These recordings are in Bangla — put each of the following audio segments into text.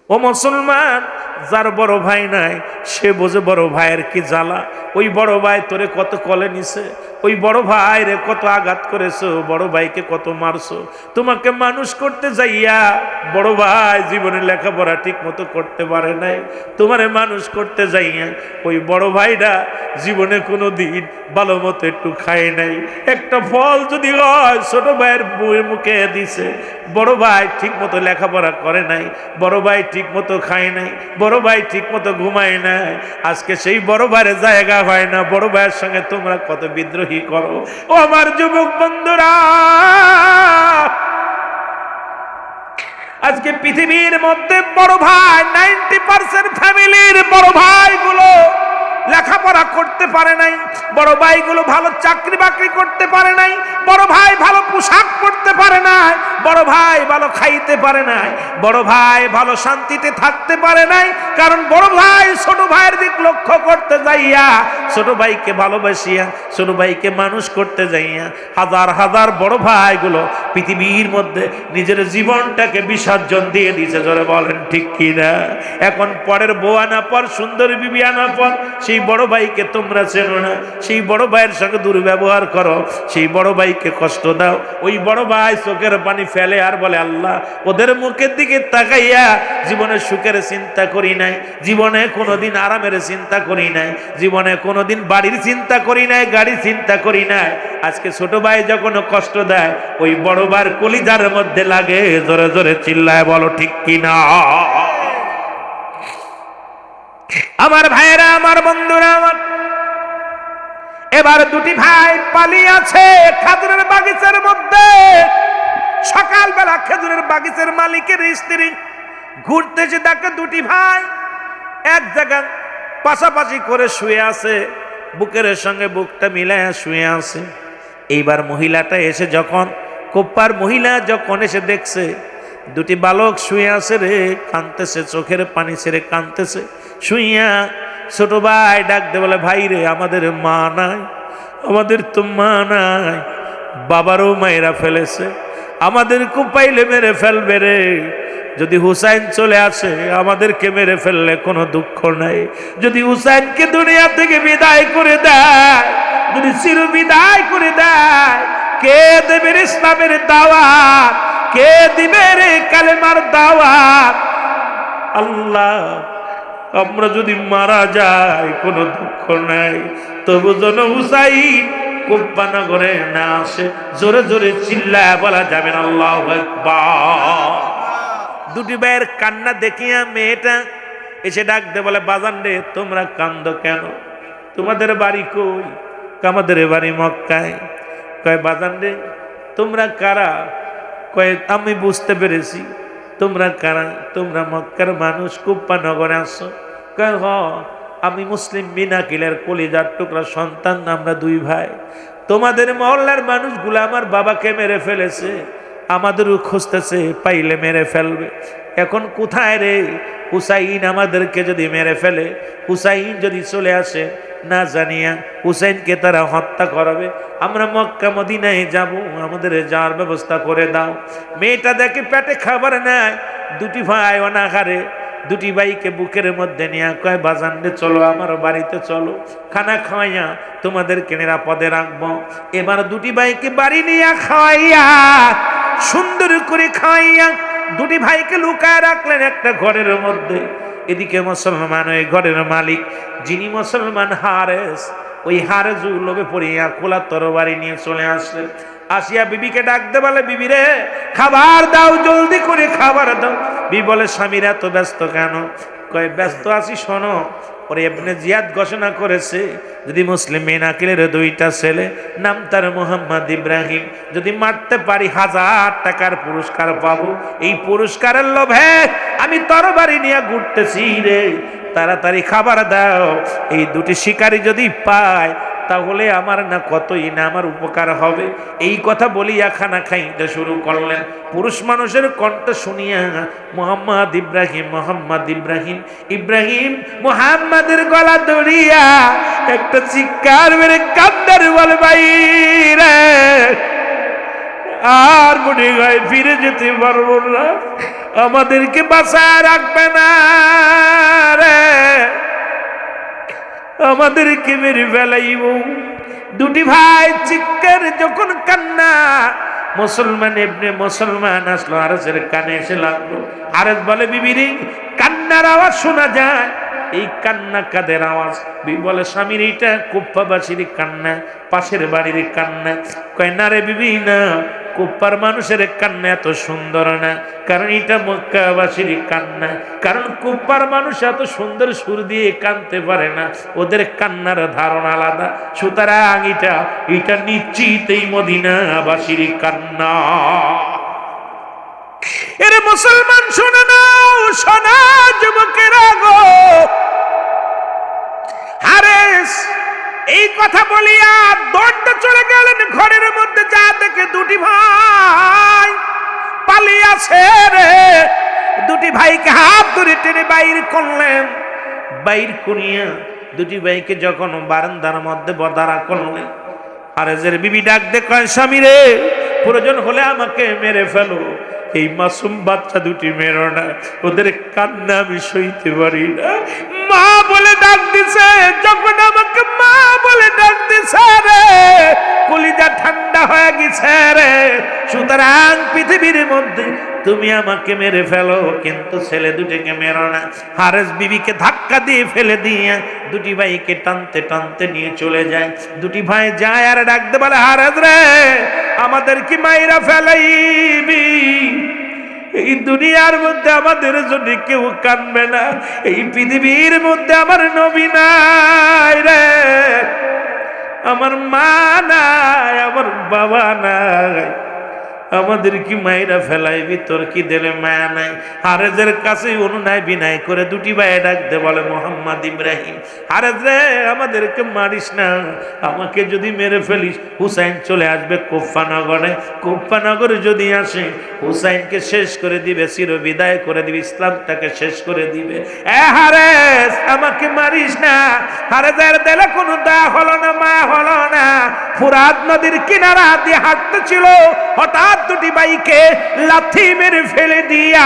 ও মুসলমান, যার বড় ভাই নাই সে বোঝে বড় ভাইয়ের কি জ্বালা। ওই বড় ভাই তোরে কত কলে নিছে, ওই বড় ভাই রে কত আঘাত করেছো, বড় ভাইকে কত মারছো। তোমাকে মানুষ করতে যাইয়া বড় ভাই জীবনে লেখাপড়া ঠিক মতো করতে পারে নাই, তোমারে মানুষ করতে যাইয়া ওই বড় ভাইরা জীবনে কোনো দিন ভালো মতো একটু খায় নাই। একটা ফল যদি হয় ছোট ভাইয়ের মুখে দিছে, বড় ভাই ঠিক মতো লেখাপড়া করে নাই, বড় ভাই ঠিক মতো খায় নাই, বড় ভাই ঠিক মতো ঘুমায় নাই। আজকে সেই বড় ভাইয়ের জায়গা হয় না, বড় ভাইয়ের সঙ্গে তোমরা কত বিদ্রোহী করো। ও আমার যুবক বন্ধুরা, আজকে পৃথিবীর মধ্যে বড় ভাই 90% ফ্যামিলির বড় ভাইগুলো লেখাপড়া করতে পারে নাই, বড় ভাইগুলো ভালো চাকরি বাকরি করতে পারে নাই, বড় ভাই ভালো পোশাক পরতে পারে নাই, বড় ভাই ভালো খাইতে পারে নাই, বড় ভাই ভালো শান্তিতে থাকতে পারে নাই। কারণ বড় ভাই ছোট ভাইয়ের দিক লক্ষ্য করতে যাইয়া, ছোট ভাইকে ভালোবাসিয়া, ছোট ভাইকে মানুষ করতে যাইয়া হাজার হাজার বড় ভাইগুলো পৃথিবীর মধ্যে নিজের জীবনটাকে বিসর্জন দিয়ে দিয়েছে। জোরে বলেন ঠিক কিনা? এখন পরের বউ আনা পর, সুন্দরী বিবি আনা পর সেই বড় ভাইকে তোমরা চেনো না, সেই বড় ভাইয়ের সঙ্গে দুর্ব্যবহার করো, সেই বড় ভাইকে কষ্ট দাও। ওই বড় ভাই চোখের পানি ফেলে আর বলে, আল্লাহ ওদের মুখের দিকে তাকাইয়া জীবনে সুখের চিন্তা করি নাই, জীবনে কোনোদিন আরামের চিন্তা করি নাই, জীবনে কোনোদিন বাড়ির চিন্তা করি নাই, গাড়ি চিন্তা করি নাই। আজকে ছোট ভাই যখন কষ্ট দেয় ওই বড় ভাইয়ের কলিজার মধ্যে লাগে। জোরে জোরে চিল্লায় বলো ঠিক কিনা? আমার ভাইয়েরা, আমার বন্ধুরা, আমার এবার দুটি ভাই পালিয়ে আছে খেজুরের বাগিচার মধ্যে। সকালবেলা খেজুরের বাগিচার মালিকের স্ত্রী ঘুরতেছে, দেখে দুটি ভাই এক জায়গায় পাশাপাশি করে শুয়ে আছে, বুকের সঙ্গে বুকটা মিলাইয়া শুয়ে আছে। এইবার মহিলাটা এসে যখন, কোপ্পার মহিলা যখন এসে দেখছে দুটি বালক শুয়ে আছে রে, কাঁদতেছে, চোখের পানি ছেড়ে কাঁদতেছে শুইয়া, ছোট ভাই ডাক দে বলে, ভাই রে আমাদের মা নাই, আমাদের তো মা নাই, বাবারও মায়েরা ফেলেছে, আমাদের কুপাইলে মেরে ফেলবে রে। যদি হুসাইন চলে আসে আমাদেরকে মেরে ফেললে কোনো দুঃখ নাই, যদি হুসাইনকে দুনিয়া থেকে বিদায় করে দেয়, যদি চির বিদায় করে দেয়, কে দেবে রে ইসলামের দাওয়াত, কে দিবে রে কালেমার দাওয়াত? আল্লাহ আমরা যদি মারা যাই কোনো দুঃখ নাই, তবু যেন হুসাইন কুফা নগরে না আসে। জোরে জোরে চিল্লায় বলা যাবে না আল্লাহু আকবার। দুটি ভাইয়ের কান্না দেখিয়া মেয়েটা এসে ডাক দে বলে, বাজান রে তোমরা কান্দো কেন? তোমাদের বাড়ি কই? আমাদের বাড়ি মক্কায়। কয় বাজান রে তোমরা কারা? কয় আমি বুঝতে পেরেছি তোমরা কারা, তোমরা মক্কার মানুষ, কুফা নগরে আসো। কয় হ, আমি মুসলিম মিনাকিলের কলিজার টুকরা সন্তান, আমরা দুই ভাই। তোমাদের মহল্লার মানুষগুলো আমার বাবাকে মেরে ফেলেছে, আমাদেরও খুঁজতেছে, পাইলে মেরে ফেলবে। এখন কোথায় রে? হুসাইন আমাদেরকে যদি মেরে ফেলে, হুসাইন যদি চলে আসে, না জানিয়া হুসাইনকে তারা হত্যা করাবে, আমরা মক্কা মদিনায় যাব, আমাদের যাওয়ার ব্যবস্থা করে দাও। মেয়েটা দেখে পেটে খাবার নাই, দুটি ভাই অনাহারে, দুটি ভাইকে বুকের মধ্যে নিয়ে কয়, বাজান রে চলো আমার বাড়িতে চলো, খানা খাওয়াইয়া তোমাদেরকে নিরাপদে রাখবো। এবার দুটি ভাইকে বাড়ি নিয়ে খাওয়াইয়া, সুন্দর করে খাওয়াইয়া দুটি ভাইকে লুকায় রাখলেন একটা ঘরের মধ্যে। এদিকে মুসলমান ওই ঘরের মালিক, যিনি মুসলমান হারেস, ওই হারেস লোভে পড়িয়া খোলা তরবারি নিয়ে চলে আসলেন। আসিয়া বিবিকে ডাকতে বলে, বিবি রে খাবার দাও, জলদি করে খাবার দাও। বিবি বলে, স্বামীরা এত ব্যস্ত কেন? কয় ব্যস্ত আছি, শোনো, ওরে ইবনে জিয়াদ ঘোষণা করেছে যদি মুসলিম মিনাকিলের দুইটা ছেলে, নাম তার মোহাম্মদ ইব্রাহিম, যদি মারতে পারি 1000 টাকার পুরস্কার পাবো। এই পুরস্কারের লোভে আমি তরবারি নিয়ে ঘুরতেছি রে, তাড়াতাড়ি খাবার দাও। এই দুটি শিকারী যদি পায় তাহলে আমার না কতই না আমার উপকার হবে। এই কথা বলিয়া খানা খাইতে শুরু করলেন। পুরুষ মানুষের কণ্ঠ শুনিয়া মোহাম্মদ ইব্রাহিম, মোহাম্মদ ইব্রাহিম, ইব্রাহিম মোহাম্মদের গলা ধরিয়া একটা চিৎকার মেরে কান্দার বলে, ভাই রে আর বুড়ি গায়ে ফিরে যেতে পারবো না, আমাদেরকে বাঁচায় রাখবে না রে, আমাদেরকে মেরে ফেলাইব। দুটি ভাই চিৎকার যখন কান্না, মুসলমান ইবনে মুসলমান আসলো, আরেসের কানে এসে লাগলো। আরেস বলে, বিবিরে কান্নার আওয়াজ শোনা যায়, এই কান্না কাদের আওয়াজ? বিবি বলে, স্বামীর এইটা কুপ্পাবাসীর কান্না, পাশের বাড়ির কান্না। কয় না রে বিবি, না, কুপ্পার মানুষের কান্না এত সুন্দর না, কারণ এটা মক্কাবাসীর কান্না। কারণ কুপ্পার মানুষ এত সুন্দর সুর দিয়ে কাঁদতে পারে না, ওদের কান্নার ধারণা আলাদা। সুতরাং এটা নিশ্চিত এই মদিনাবাসীর কান্না। এর মুসলমান শোনে নাও, শোনা যুবকেরা গো। হারেস এই কথা বলিয়া দৌড়তে চলে গেলেন ঘরের মধ্যে, যা দেখে দুটি ভাই পালিয়েছে রে। দুটি ভাইকে হাত ধরে টেনে বাইর করলেন। বাইর করিয়া দুটি ভাইকে যখন বারান্দার মধ্যে দাঁড়া করলেন, হারেজের বিবি ডাক দে, কয় স্বামী রে, প্রয়োজন হলে আমাকে মেরে ফেলো, এই মাসুম বাচ্চা দুটি মেরো না, ওদের কান্না আমি সইতে পারি না। মা বলে ডাক দিছে, যখন আমাকে মা বলে ডাক দিছে রে, কলিজা ঠান্ডা হয়ে গেছে রে। সুতরাং পৃথিবীর মধ্যে তুমি আমাকে মেরে ফেলো, কিন্তু ছেলে দুটিকে মেরো না। হারেস বিবিকে ধাক্কা দিয়ে ফেলে দিয়ে দুটি ভাইকে টানতে টানতে নিয়ে চলে যায়। দুটি ভাই যায় আর ডাকতে বলে, হারেস রে, আমাদের কি মাইরা ফেলাইবি? এই দুনিয়ার মধ্যে আমাদের জন্য কেউ কানবে না, এই পৃথিবীর মধ্যে আমার নবী নাই রে, আমার মা নাই, আমার বাবা নাই, আমাদের কি মায়েরা ফেলাইবি? তোর কি দিলে মায়া নাই? হারেজের কাছে অনুনয় বিনয় করে দুটি ভাই ডাকতে বলে, মোহাম্মদ ইব্রাহিম, হারেজ রে, আমাদেরকে মারিস না, আমাকে যদি মেরে ফেলিস হুসাইন চলে আসবে কুফানগরে, কুফানগরে যদি আসে হুসাইনকে শেষ করে দিবে, চির বিদায় করে দিবে, ইসলামটাকে শেষ করে দিবে। হারেজ, আমাকে মারিস না। হারেজের দিলে কোনো দয়া হলো না, মায়া হলো না। ফুরাত নদীর কিনারা দিয়ে হাঁটতেছিল, হঠাৎ দুটি ভাইকে লাথি মেরে ফেলে দিয়া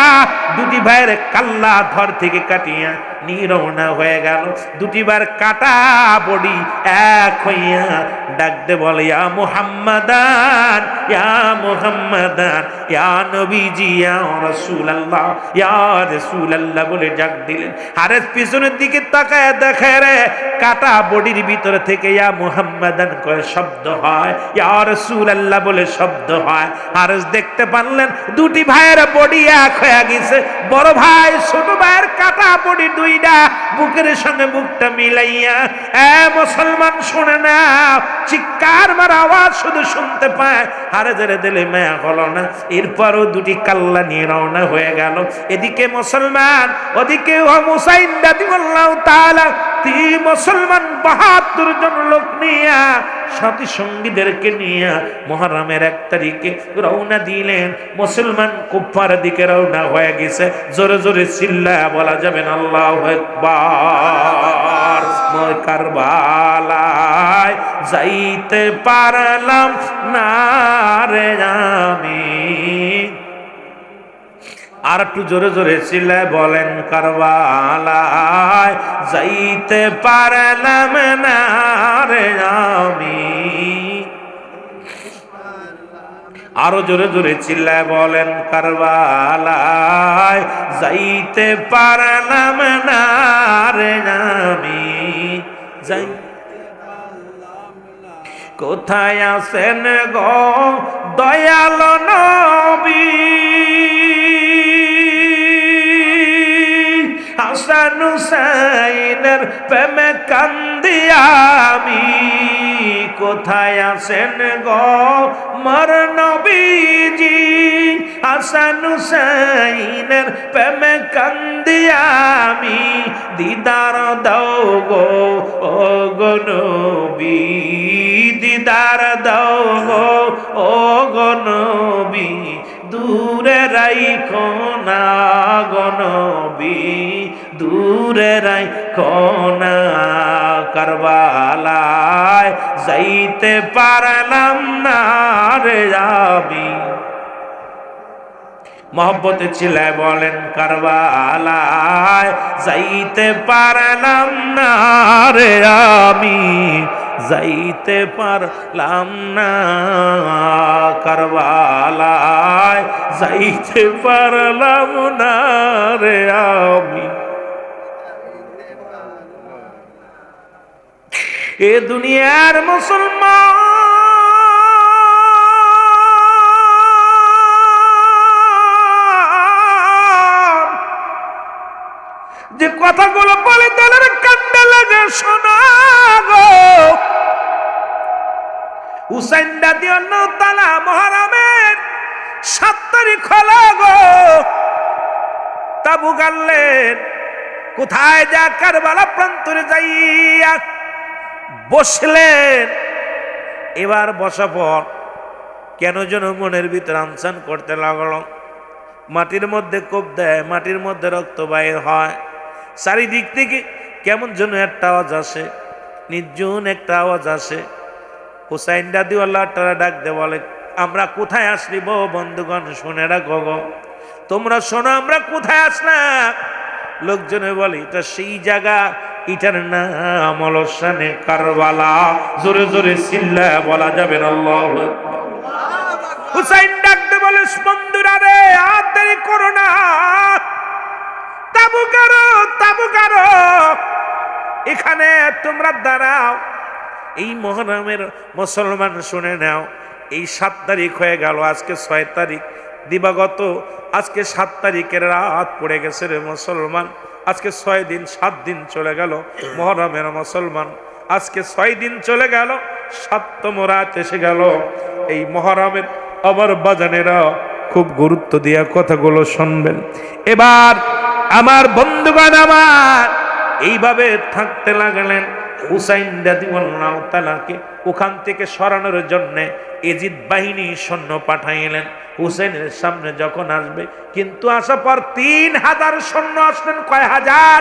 দুটি ভাইয়ের কাল্লা ধর থেকে কাটিয়া নিয়ে রওনা হয়ে গেল। দুটি বার কাটা বডি এক হইয়া ডাকতে বলে, ইয়া মুহাম্মাদান, ইয়া মুহাম্মাদান, ইয়া নবীজি, ইয়া রাসূলুল্লাহ, ইয়া রাসূলুল্লাহ বলে ডাক দিলেন। হারেস পিছনের দিকে তাকায় দেখে রে, কাটা বডির ভিতর থেকে ইয়া মুহাম্মাদান কয় শব্দ হয়, ইয়া রাসূলুল্লাহ বলে শব্দ হয়। হারেস দেখতে পারলেন দুটি ভাইয়ের বডি এক হয়ে গেছে। বড় ভাই ছোট ভাইয়ের কাটা বডি দুইটা বুকের সঙ্গে বুকটা মিলাইয়া, মুসলমান শুনে না, চিৎকার মার আওয়াজ শুধু শুনতে পায়। হারেজের দিলে মায়া হলো না। এরপরও দুটি কাল্লা নিয়ে রওনা হয়ে গেল। এদিকে মুসলমান, ওদিকে হুসাইন রাদিয়াল্লাহু তাআলা, মুসলমান ৭২ জন লোক নিয়ে, সাথী সঙ্গীদেরকে নিয়ে মুহররমের ১ তারিখে রওনা দিলেন। মুসলমান কুফার দিকে রওনা হয়ে গেছে। জোরে জোরে চিল্লায়া বলা যাবে না আল্লাহু আকবার। মই কারবালায় যাইতে পারলাম না রে আমি। আর একটু জোরে জোরে চিল্লায় বলেন, কারবালায় যাইতে পারলাম না রে আমি। আরো জোরে জোরে চিল্লায় বলেন, কারবালায় যাইতে পারলাম না রে আমি। যাই কোথায় আছেন গো দয়াল নবী? হাসান হুসাইনের প্রেমে কান্দি আমি। কোথায় আছেন গো মোর নবীজি? হাসান হুসাইনের প্রেমে কান্দি আমি। দিদার দাও গো ও গো নবী, দিদার দাও গো ও গো নবী, দূরে রাইখো না গো নবী, দূরে রাইখো না। কারবালায় যাইতে পারলাম না রে আমি। মহব্বতে চিল্লায় বলেন কারবালায় যাইতে পারলাম না রে আমি, যাইতে পারলাম না কারবালায়, যাইতে পারলাম না রে আমি। এ দুনিয়ার মুসলমান যে কথাগুলো বলে তাদের কান্না লাগে শোনা গো। হুসাইন রাদিয়াল্লাহু তাআলা মুহররমের 7 তারিখ হলো গো, তাবু গাড়লেন। কোথায় যা কারবালা প্রান্তরে যাইয়া বসলেন। এবার বসা পর কেন যেন মনের ভিতর আনসান করতে লাগলো। মাটির মধ্যে কোপ দেয়, মাটির মধ্যে রক্ত বাইর হয়, চারিদিক থেকে কেমন যেন একটা আওয়াজ আসে, নির্জন একটা আওয়াজ আসে। হুসাইন রাদিয়াল্লাহু তাআলা ডাক দে বলে, আমরা কোথায় আসলি বো বন্ধুগণ, শুনে রাখো গো, তোমরা শোনো আমরা কোথায় আসলাম। লোকজনে বলে এটা সেই জায়গা, এটার নাম হলো শানে কারবালা। জোরে জোরে চিল্লায়া বলা যাবে না আল্লাহু আকবার। হুসাইন ডাক দে বলে, বন্ধুরা রে আর দেরি করো না, তাবু গাড়ো, তাবু গাড়ো, এখানে তোমরা দাঁড়াও। এই মুহররমের মুসলমান শুনে নাও, এই 7 তারিখ হয়ে গেল, আজকে 6 তারিখ দিবাগত, আজকে 7 তারিখের রাত পড়ে গেছে রে মুসলমান। আজকে 6 দিন 7 দিন চলে গেল মুহররমের মুসলমান, আজকে 6 দিন চলে গেল, 7তম রাত এসে গেল। এই মুহররমের আমার বাজানেরা খুব গুরুত্ব দিয়ে কথাগুলো শুনবেন। এবার আমার বন্ধুগণ আমার এইভাবে থাকতে লাগলেন। হুসাইন রাদিয়াল্লাহু তাআলাকে ওখান থেকে সরানোর জন্য এজিদ বাহিনী সৈন্য পাঠাইলেন হুসাইনের সামনে যখন আসবে। কিন্তু আসার পর 3000 সৈন্য আসলেন। কয় হাজার?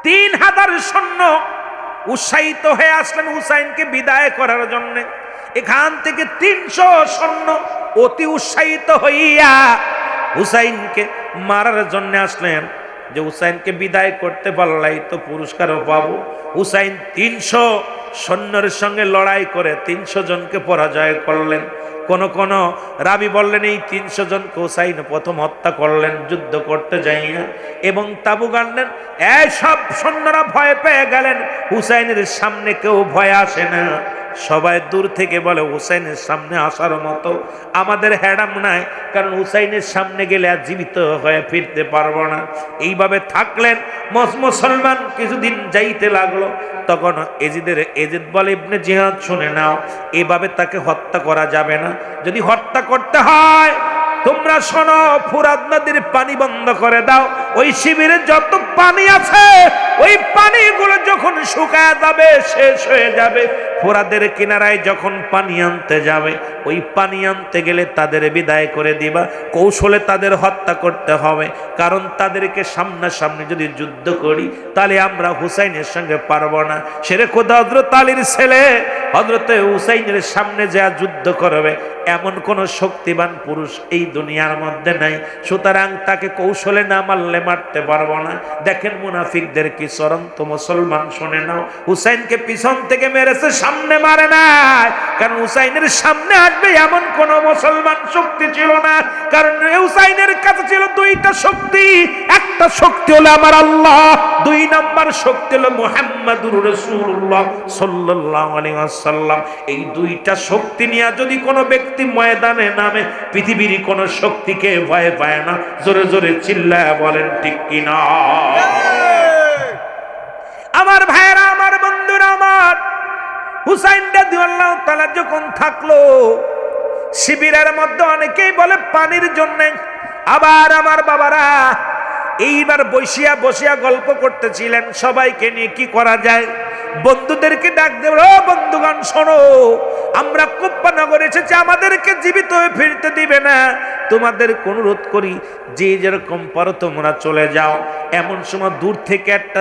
3000 সৈন্য উৎসাহিত হয়ে আসলেন হুসাইনকে বিদায় করার জন্য। এখান থেকে 300 সৈন্য অতি উৎসাহিত হইয়া হুসাইনকে মারার জন্য আসলেন, যে হুসাইনকে বিদায় করতে পারলাই তো পুরস্কারও পাবো। হুসাইন 300 সৈন্যের সঙ্গে লড়াই করে 300 জনকে পরাজয় করলেন। কোন কোন রাবি বললেন এই 300 জনকে হুসাইন প্রথম হত্যা করলেন যুদ্ধ করতে যাইয়া, এবং তাবু গাড়লেন। এই সব সৈন্যরা ভয় পেয়ে গেলেন, হুসাইনের সামনে কেউ ভয় আসে না, সবাই দূর থেকে বলে হুসাইনের সামনে আসার মতো আমাদের হ্যাডাম নাই, কারণ হুসাইনের সামনে গেলে আর জীবিত হয়ে ফিরতে পারবো না। এইভাবে থাকলেন মুসলমান, কিছুদিন যাইতে লাগলো। তখন এজিদ বলে, ইবনে জিহাদ শুনে নাও, এভাবে তাকে হত্যা করা যাবে না। যদি হত্যা করতে হয় তোমরা শোনো, ফুরাত নদীর পানি বন্ধ করে দাও। ওই শিবিরে যত পানি আছে ওই পানিগুলো যখন শুকায় যাবে, শেষ হয়ে যাবে, ফোরাদের কিনারায় যখন পানি আনতে যাবে, ওই পানি আনতে গেলে তাদের বিদায় করে দিবা। কৌশলে তাদের হত্যা করতে হবে, কারণ তাদেরকে সামনাসামনি যদি যুদ্ধ করি তাহলে আমরা হুসাইনের সঙ্গে পারবো না। সেরে খোদা হযরত আলীর ছেলে হযরতে হুসাইনের সামনে যা যুদ্ধ করবে এমন কোন শক্তিবান পুরুষ এই দুনিয়ার মধ্যে নাই, সুতরাং তাকে কৌশলে না মারলে মারতে পারবো না। দেখেন মুনাফিকদের কি চরন্ত। মুসলমান শুনে নাও, হুসাইনকে পিছন থেকে মেরেছে, সামনে মারে নাই, কারণ হুসাইনের সামনে আসবে এমন কোন মুসলমান শক্তি ছিল না। কারণ হুসাইনের কাছে ছিল 2টা শক্তি, একটা শক্তি হলো আমার আল্লাহ, 2 নম্বর শক্তি হলো মুহাম্মাদুর রাসূলুল্লাহ সাল্লাল্লাহু আলাইহি ওয়াসাল্লাম। এই 2টা শক্তি নিয়ে যদি কোনো ব্যক্তি ময়দানে নামে, পৃথিবীর কোন শক্তিকে ভয় পায় না। জোরে জোরে চিল্লায় বলেন ঠিক কিনা? আমার ভাইরা, আমার বন্ধুরা, আমার হুসাইন রাদিয়াল্লাহু তাআলা যখন থাকলো শিবিরের মধ্যে, অনেকেই বলে পানির জন্য, আবার আমার বাবারা এইবার বসিয়া বসিয়া গল্প করতেছিলেন সবাইকে নিয়ে কি করা যায়। বন্ধুদেরকে ডাক দেব, ও বন্ধুগণ শোনো, আমরা কুপ্পানগর এসেছি, আমাদেরকে জীবিত হয়ে ফিরতে দিবে না, তোমাদের অনুরোধ করি যে যেরকম পারো তোমরা চলে যাও। এমন সময় দূর থেকে একটা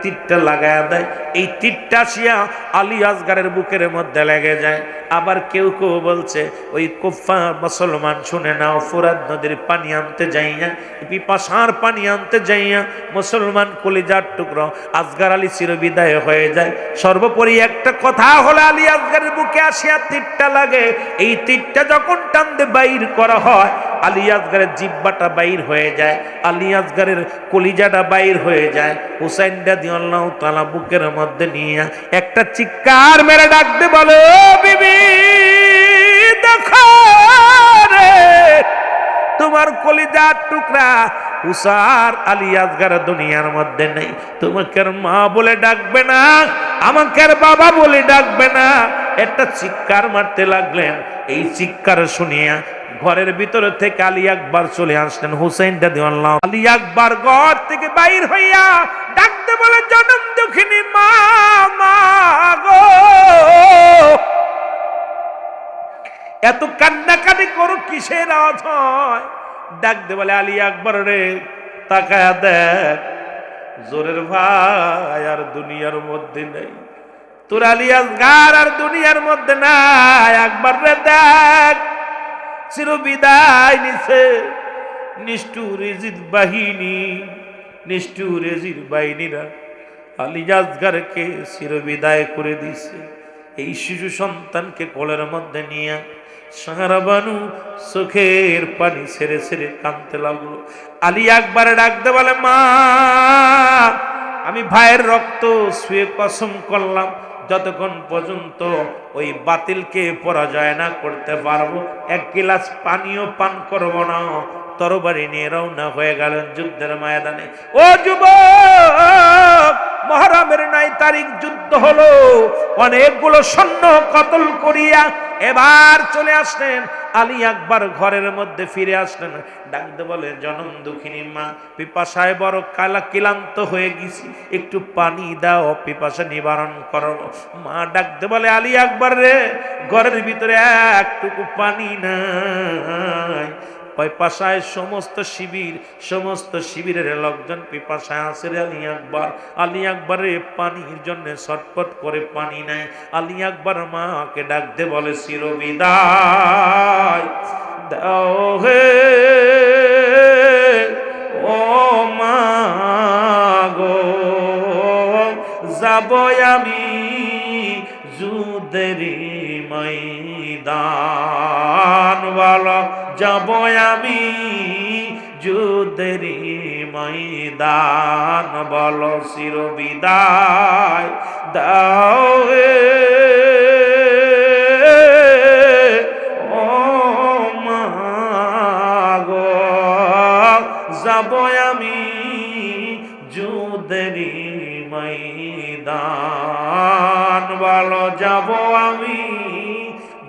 তীরটা লাগায়া দেয়, এই তীরটা আসিয়া আলী আসগারের বুকের মধ্যে লেগে যায়। আবার কেউ কেউ বলছে ওই কুফফার মুসলমান শুনে নাও, ফুরাত নদীর পানি আনতে যাইয়া, পিপাসার পানি আনতে যাইয়া মুসলমান কলিজার টুকরো আসগার আলী চিরবিদায় হয়ে যায়। সর্বোপরি একটা কথা হলো, আলী আসগারের বুকে আসিয়া তীরটা লাগে, এই তীরটা যখন টানতে বাইর করা হয়, আলী আসগারের জিহ্বাটা বাইর হয়ে যায়, আলী আসগারের কলিজাটা বাইর হয়ে যায়। হুসাইন রাদিয়াল্লাহু তাআলা বুকের মধ্যে নিয়ে একটা চিৎকার মেরে ডাকতে বলে, ও বিবি দেখো রে, তোমার কলিজার টুকরা হুসার আলী আসগার দুনিয়ার মধ্যে নেই। তোমাকে আর মা বলে ডাকবে না, আমাকে আর বাবা বলে ডাকবে না। একটা চিৎকার মারতে লাগলেন। এই চিৎকার শুনিয়া ঘরের ভিতরে থেকে আলী আকবর চলে আসলেন। হুসাইন রাদিয়াল্লাহু, আলী আকবর ঘর থেকে বাইর হইয়া ডাকতে বলে, জনম দুঃখিনী মা, মা গো, এত কান্নাকাটি করো, কিসের আওয়াজ হয়? ডাকতে বলে, আলী আকবর রে, তাকায়া দেখ, জোরের ভাই আর দুনিয়ার মধ্যে নেই, তোর আলী আসগার আর দুনিয়ার মধ্যে নাই। আকবর রে দেখ, চিরবিদায় নিছে। নিষ্ঠুর এজিদ বাহিনী, নিষ্ঠুর এজিদ বাহিনীরা আলী আসগারকে চিরবিদায় করে দিছে। এই শিশু সন্তানকে কোলের মধ্যে নিয়ে সাহারা বানু চোখের পানি ছেড়ে ছেড়ে কাঁদতে লাগলো। আলী আকবর ডাকতে বলে, মা, আমি ভাইয়ের রক্ত শুয়ে কসম করলাম, যতক্ষণ পর্যন্ত ওই বাতিলকে পরাজয় না করতে পারবো, এক গিলাস পানিও পান করবো না। তরবারি নিয়ে রওনা হয়ে গেলেন যুদ্ধের ময়দানে। ও যুবক, মুহররমের 9 তারিখ যুদ্ধ হলো, অনেকগুলো সৈন্য কতল করিয়া এবার চলে আসলেন। আলী আকবর ঘরের মধ্যে ফিরে আসলেন। ডাকতে বলে, জনম দুঃখিনী মা, পিপাসায় বড় ক্লান্ত হয়ে গেছি, একটু পানি দাও, পিপাসা নিবারণ করো। মা ডাকতে বলে, আলী আকবর রে, ঘরের ভিতরে একটুকু পানি নাই। পিপাসায় সমস্ত শিবিরের লোকজন পিপাসায় আছে রে আলী আকবরে পানির জন্য ছটফট করে, পানি নাই। আলী আকবর মাকে ডাকতে বলে, চিরবিদায় দাও হে ও মা গো, যাব আমি যুদ্ধের ময়দান, বলো যাব আমি যুদ্ধের ময়দান, বলো চিরবিদায় দাও হে ও মা গো, যাব আমি যুদ্ধের ময়দান, বলো যাব আমি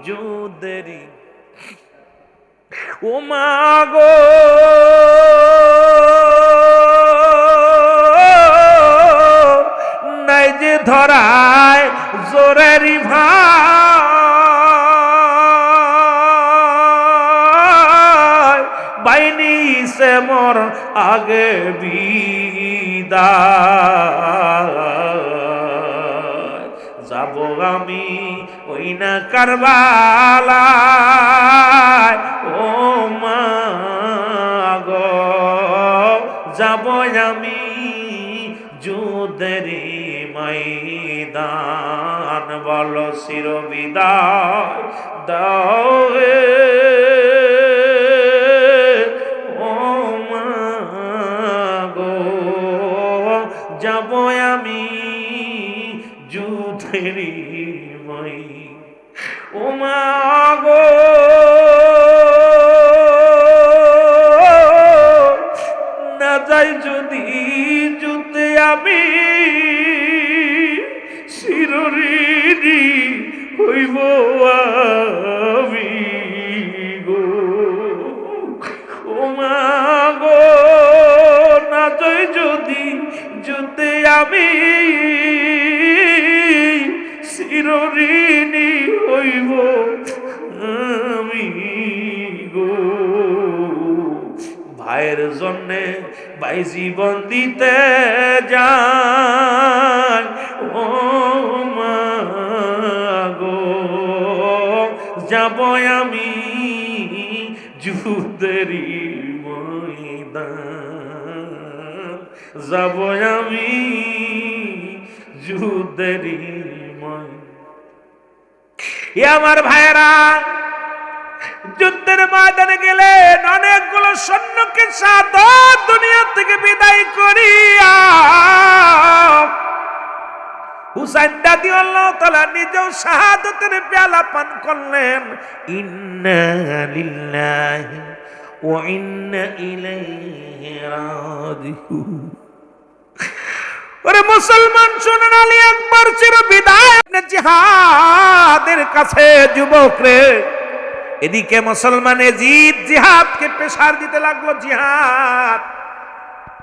যুদ্ধের। ও মা গো, নাই যে ধরায় জোরেরি ভাই, বাইনি সে মোর আগে বিদায়, যাব আমি ওই না কারবালায়। ও মা গো, যাব আমি যুদ্ধের ময়দান, বলো চিরবিদায় দাও হে ও মা গো, যাব আমি যুদ্ধের ময়দান। ও মা গো, না যাই যদি যুদ্ধে আমি, চিরঋণী হইব আমি গো। ও মা গো, না যাই যদি যুদ্ধে আমি, চিরঋণী হইব আমি গো। ভাইয়ের জন্যে ভাই জীবন দিতে যায় ও মা গো, যাব আমি যুদ্ধেরই ময়দান, যাব আমি যুদ্ধেরই ময়দান। আমার ভাইয়েরা, যুদ্ধের ময়দানে গেলেন, অনেকগুলো সৈন্যকে সাদর দুনিয়া থেকে বিদায় করিয়া হুসাইন রাদিয়াল্লাহু তাআলা নিজেও শাহাদাতের পেয়ালা পান করলেন। ইন্না লিল্লাহি ওয়া ইন্না ইলাইহি রাজিউন। ওরে মুসলমান শুনুন, আলী আকবর চির বিদায় জিহাদের কাছে যুবক রে। এদিকে মুসলমান এজিদ জিহাদকে প্রেসার দিতে লাগলো, জিহাদ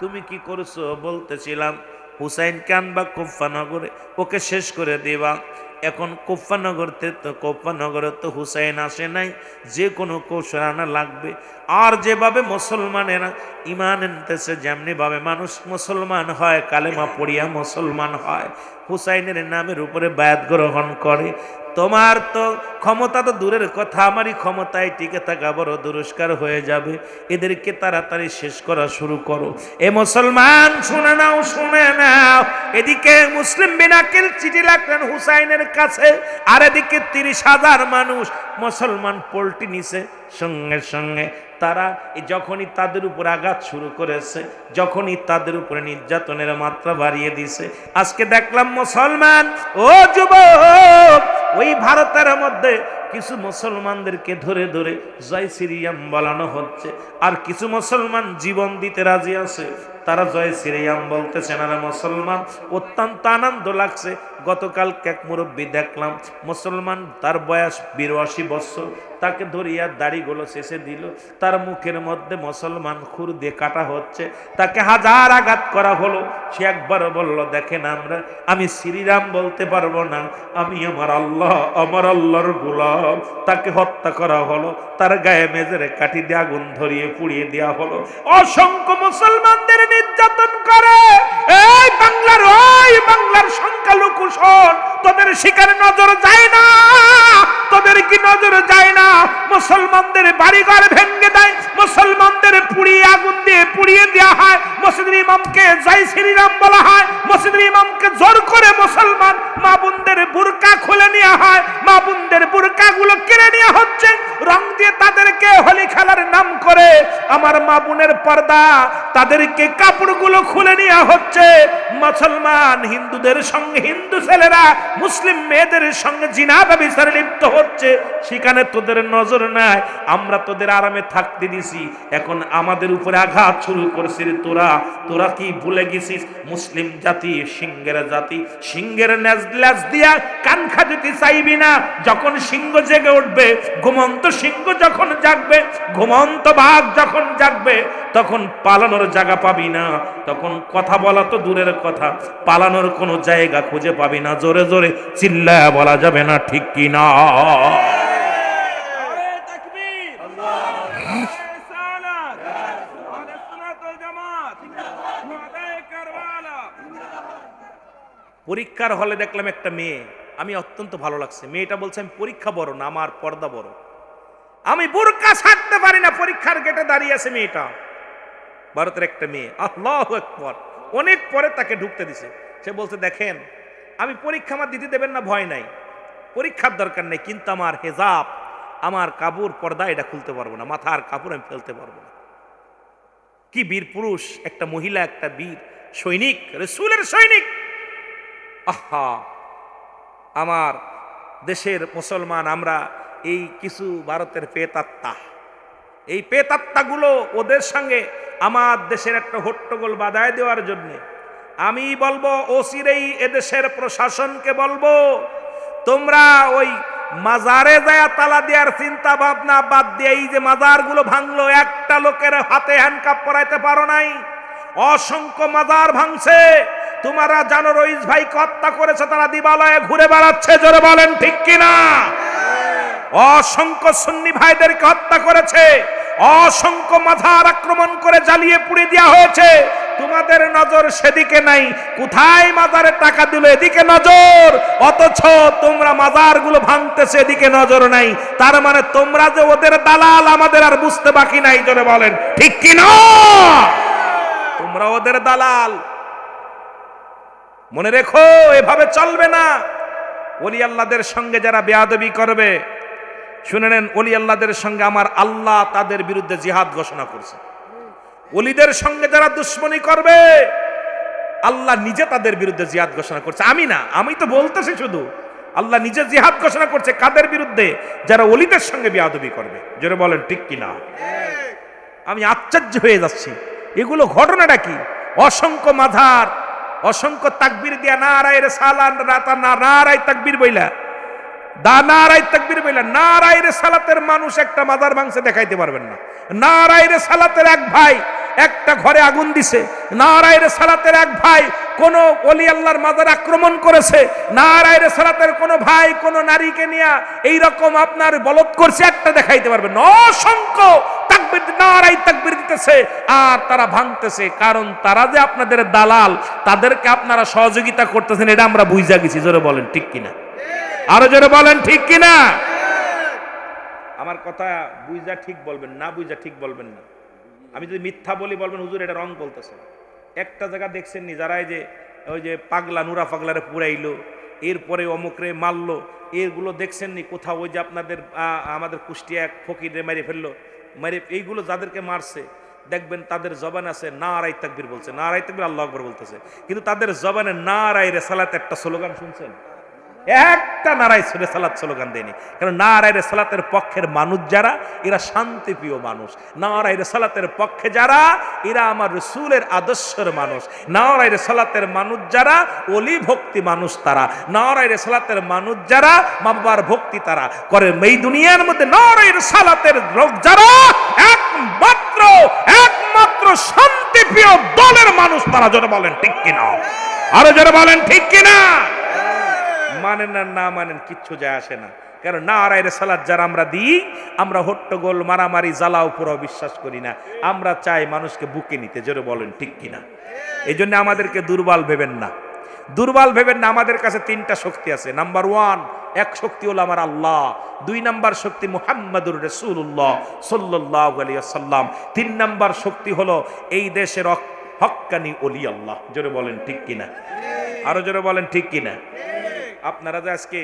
তুমি কি করছো? বলতেছিলাম হুসাইন আনবা কুফানগরে, ওকে শেষ করে দিবা। এখন কুফানগরে তো হুসাইন আসে নাই, যে কোনো কৌশল আনা লাগবে। আর যেভাবে মুসলমানেরা ইমান আনতেছে, যেমনি ভাবে মানুষ মুসলমান হয়, কালেমা পড়িয়া মুসলমান হয়, হুসাইনের নামের উপরে বায়াত গ্রহণ করে, তোমার তো ক্ষমতা তো দূরের কথা, আমারই ক্ষমতায় টিকে থাকা বড় দুরস্কার হয়ে যাবে। এদেরকে তাড়াতাড়ি শেষ করা শুরু করো। এ মুসলমান শুনে নাও, শুনে নাও। এদিকে মুসলিম বিন আকিল চিঠি লিখলেন হুসাইনের কাছে, আর এদিকে 30,000 মানুষ মুসলমান পল্টি নিছে। সঙ্গে সঙ্গে তারা যখনই তাদের উপর আঘাত শুরু করেছে, যখনই তাদের উপরে নির্যাতনের মাত্রা বাড়িয়ে দিছে, আজকে দেখলাম মুসলমান ও যুবক, ওই ভারতের মধ্যে কিছু মুসলমানদেরকে ধরে ধরে জয় শ্রীরাম বলানো হচ্ছে, আর কিছু মুসলমান জীবন দিতে রাজি আছে, তারা জয় শ্রীরাম বলতেছে না। মুসলমান অত্যন্ত আনন্দ লাগছে। গতকাল এক মুরব্বী দেখলাম, মুসলমান, তার বয়স 82 বছর, তাকে ধরিয়া দাড়িগুলো শেষে দিল, তার মুখের মধ্যে মুসলমান খুর দিয়ে কাটা হচ্ছে, তাকে হাজার আঘাত করা হলো। সে একবার বলল, দেখেন আমি শ্রীরাম বলতে পারবো না, আমি আমার আল্লাহর গোলাম। তাকে হত্যা করা হলো, তার গায়ে মেজরে কাঠি দিয়ে আগুন ধরিয়ে পুড়িয়ে দেওয়া হলো। অসংখ্য মুসলমানদের নির্যাতন করে এই বাংলার সংখ্যালঘু শোন, তোদের শিকারে নজর যায় না, তোদের কি নজর যায় না? মুসলমানদের বাড়িঘর ভেঙে দেয়, মুসলমানদের পুড়িয়ে আগুন দিয়ে পুড়িয়ে দেওয়া হয়, মসজিদের ইমামকে জয় শ্রীরাম বলা হয়, মসজিদের ইমামকে জোর করে মুসলমান মা বোনদের বুরকা খুলে নেওয়া হয়, মা বোনদের বুরকাগুলো কেড়ে নেওয়া হচ্ছে, রং দিয়ে তাদেরকে হোলি খেলার নাম করে আমার মা বোনের পর্দা, তাদেরকে কাপড়গুলো খুলে নেওয়া হচ্ছে। মুসলমান হিন্দুদের সঙ্গে, হিন্দু ছেলেরা মুসলিম মেয়েদের সঙ্গে জিনা ব্যভিচারে লিপ্ত হচ্ছে, সেখানে তোদের নজর নাই। আমরা তোদের আরামে থাকতে দিছি, এখন আমাদের উপরে আঘাত শুরু করছিস। তোরা কি ভুলে গেছিস মুসলিম জাতি সিংহের জাতি? সিংহের লেজ দিয়া কান খাজতে চাইবি না। যখন সিংহ জেগে উঠবে, ঘুমন্ত সিংহ যখন জাগবে, ঘুমন্ত বাঘ যখন জাগবে, তখন পালানোর জায়গা পাবি না, তখন কথা বলা তো দূরের কথা, পালানোর কোনো জায়গা খুঁজে পাবি না। জোরে জোরে চিল্লায়া বলা যাবে না, ঠিক কি না? পরীক্ষার হলে দেখলাম একটা মেয়ে, আমি অত্যন্ত ভালো লাগছে। মেয়েটা বলছে, আমি পরীক্ষা বড় না, আমার পর্দা বড়, আমি বোরকা ছাড়তে পারি না। পরীক্ষার গেটে দাঁড়িয়ে আছে মেয়েটা, ভারতের একটা মেয়ে। আল্লাহু আকবার। অনেক পরে তাকে ঢুকতে দিছে। সে বলছে, দেখেন আমি পরীক্ষা আমার দিতে দেবেন না, ভয় নাই, পরীক্ষার দরকার নেই, কিন্তু আমার হেজাব, আমার কাপড় পর্দা এটা খুলতে পারবো না, মাথার কাপড় আমি ফেলতে পারবো না। কি বীর পুরুষ একটা মহিলা, একটা বীর সৈনিক, রাসূলের সৈনিক। আহা, আমার দেশের মুসলমান, আমরা এই কিছু ভারতের পেতাত্তা, এই পেতাত্তাগুলো ওদের সঙ্গে আমার দেশের একটা হট্টগোল বাধায় দেওয়ার জন্য আমি বলবো, অচিরেই এদেশের প্রশাসনকে বলবো, তোমরা ওই মাজারে যায় তালা দেওয়ার চিন্তা ভাবনা বাদ দিয়ে, এই যে মাজারগুলো ভাঙলো, একটা লোকের হাতে হ্যান্ডকাপ পরাইতে পারো নাই, অসংখ্য মাজার ভাঙছে। তোমরা জানো রইস ভাইকে হত্যা করেছে, তারা দিবালয়ে ঘুরে বেড়াচ্ছে, জোরে বলেন ঠিক কিনা? অসংখ্য সুন্নি ভাইদেরকে হত্যা করেছে, অসংখ্য মাজার আক্রমণ করে জ্বালিয়ে পুড়ে দেওয়া হয়েছে, তোমাদের নজর সেদিকে নাই। কোথায় মাজারে টাকা দিল এদিকে নজর, অথচ তোমরা মাজারগুলো ভাঙতেছে এদিকে নজর নাই। তার মানে তোমরা যে ওদের দালাল আমাদের আর বুঝতে বাকি নাই। জোরে বলেন ঠিক কি না? তোমরা ওদের দালাল। মনে রেখো, এভাবে চলবে না। ওলি আল্লাহদের সঙ্গে যারা বেয়াদবি করবে, শুনে নেন, ওলি আল্লাহদের সঙ্গে আমার আল্লাহ তাদের বিরুদ্ধে জিহাদ ঘোষণা করছে। ওলিদের সঙ্গে যারা দুশ্মনী করবে, আল্লাহ নিজে তাদের বিরুদ্ধে জিহাদ ঘোষণা করছে। আমি না, আমি তো বলতেছি শুধু। আল্লাহ নিজে জিহাদ ঘোষণা করছে কাদের বিরুদ্ধে? যারা ওলিদের সঙ্গে বেয়াদবি করবে। জোরে বলেন ঠিক কিনা? আমি আশ্চর্য হয়ে যাচ্ছি, এগুলো ঘটনাটা কি? অসংখ্য মাজার, অসংখ্য তাকবীর দিয়া নারায়ে রিসালাত, নারায়ে তাকবীর বইলা, নারায়ে তাকবীর বইলা নারায়ে রিসালাতের মানুষ একটা মাজার ভাঙছে দেখাইতে পারবেন না। নারায়ে রিসালাতের এক ভাই একটা ঘরে আগুন দিছে, নারায়ে রিসালাতের এক ভাই কোন ওলি আল্লাহর মাজার আক্রমণ করেছে, নারায়ে রিসালাতের কোন ভাই কোন নারীকে নিয়ে এই রকম আপনার বলৎ করছে, একটা দেখাইতে পারবেন না। অসংখ্য তাকবীর, নারায়ে তাকবীর দিতেছে আর তারা ভাঙতেছে। কারণ তারা যে আপনাদের দালাল, তাদেরকে আপনারা সহযোগিতা করতেছেন, এটা আমরা বুঝা গেছি। জোরে বলেন ঠিক কিনা? আরো জোরে বলেন ঠিক কিনা? আমার কথা বুঝা ঠিক বলবেন, না বুঝা ঠিক বলবেন না। আমি যদি মিথ্যা বলি বলবেন হুজুর এটা রং বলতেছে। একটা জায়গা দেখছেন নি, যারা এই যে ওই যে পাগলা নুরা পাগলারে পুরাইলো, এরপরে অমুকরে মারলো, এগুলো দেখছেন নি কোথাও? ওই যে আপনাদের আমাদের কুষ্টিয়া এক ফকিরে মেরে ফেললো, মেরে এইগুলো যাদেরকে মারছে দেখবেন তাদের জবান আছে নারায়ে তাকবীর বলছে, নারায়ে তাকবীর আল্লাহু আকবার বলতেছে, কিন্তু তাদের জবানে নারায়ে রিসালাত একটা স্লোগান শুনছেন? একটা নারায়ে রিসালাত স্লোগান দেয়নি। কারণ নারায়ে রিসালাতের পক্ষের মানুষ যারা, এরা শান্তিপ্রিয় মানুষ। নারায়ে রিসালাতের পক্ষে যারা, এরা আমার রাসূলের আদর্শের মানুষ। নারায়ে রিসালাতের মানুষ যারা, ওলি ভক্তি মানুষ তারা। নারায়ে রিসালাতের মানুষ যারা, মা বাবার ভক্তি তারা করে। এই দুনিয়ার মধ্যে নারায়ে রিসালাতের লোক যারা, একমাত্র শান্তিপ্রিয় দলের মানুষ তারা। জোরে বলেন ঠিক কিনা? আরো জোরে বলেন ঠিক কিনা? মানেন না না মানেন কিচ্ছু যায় আসে না। কারণ নারায়ে রিসালাত যারা আমরা দিই, আমরা হট্টগোল মারামারি জ্বালাও পুরো বিশ্বাস করি না। আমরা চাই মানুষকে বুকে নিতে। জোরে বলেন ঠিক কিনা? এই জন্য আমাদেরকে দুর্বল ভেবেন না, দুর্বল ভেবেন না। আমাদের কাছে তিনটা শক্তি আছে। নাম্বার ওয়ান, এক শক্তি হলো আমার আল্লাহ। দুই নাম্বার শক্তি মুহাম্মাদুর রাসূলুল্লাহ সাল্লাল্লাহু আলাইহি ওয়াসাল্লাম। তিন নাম্বার শক্তি হলো এই দেশের হক্কানি ওলি আল্লাহ। জোরে বলেন ঠিক কিনা? আরো জোরে বলেন ঠিক কিনা? আপনারা যে আজকে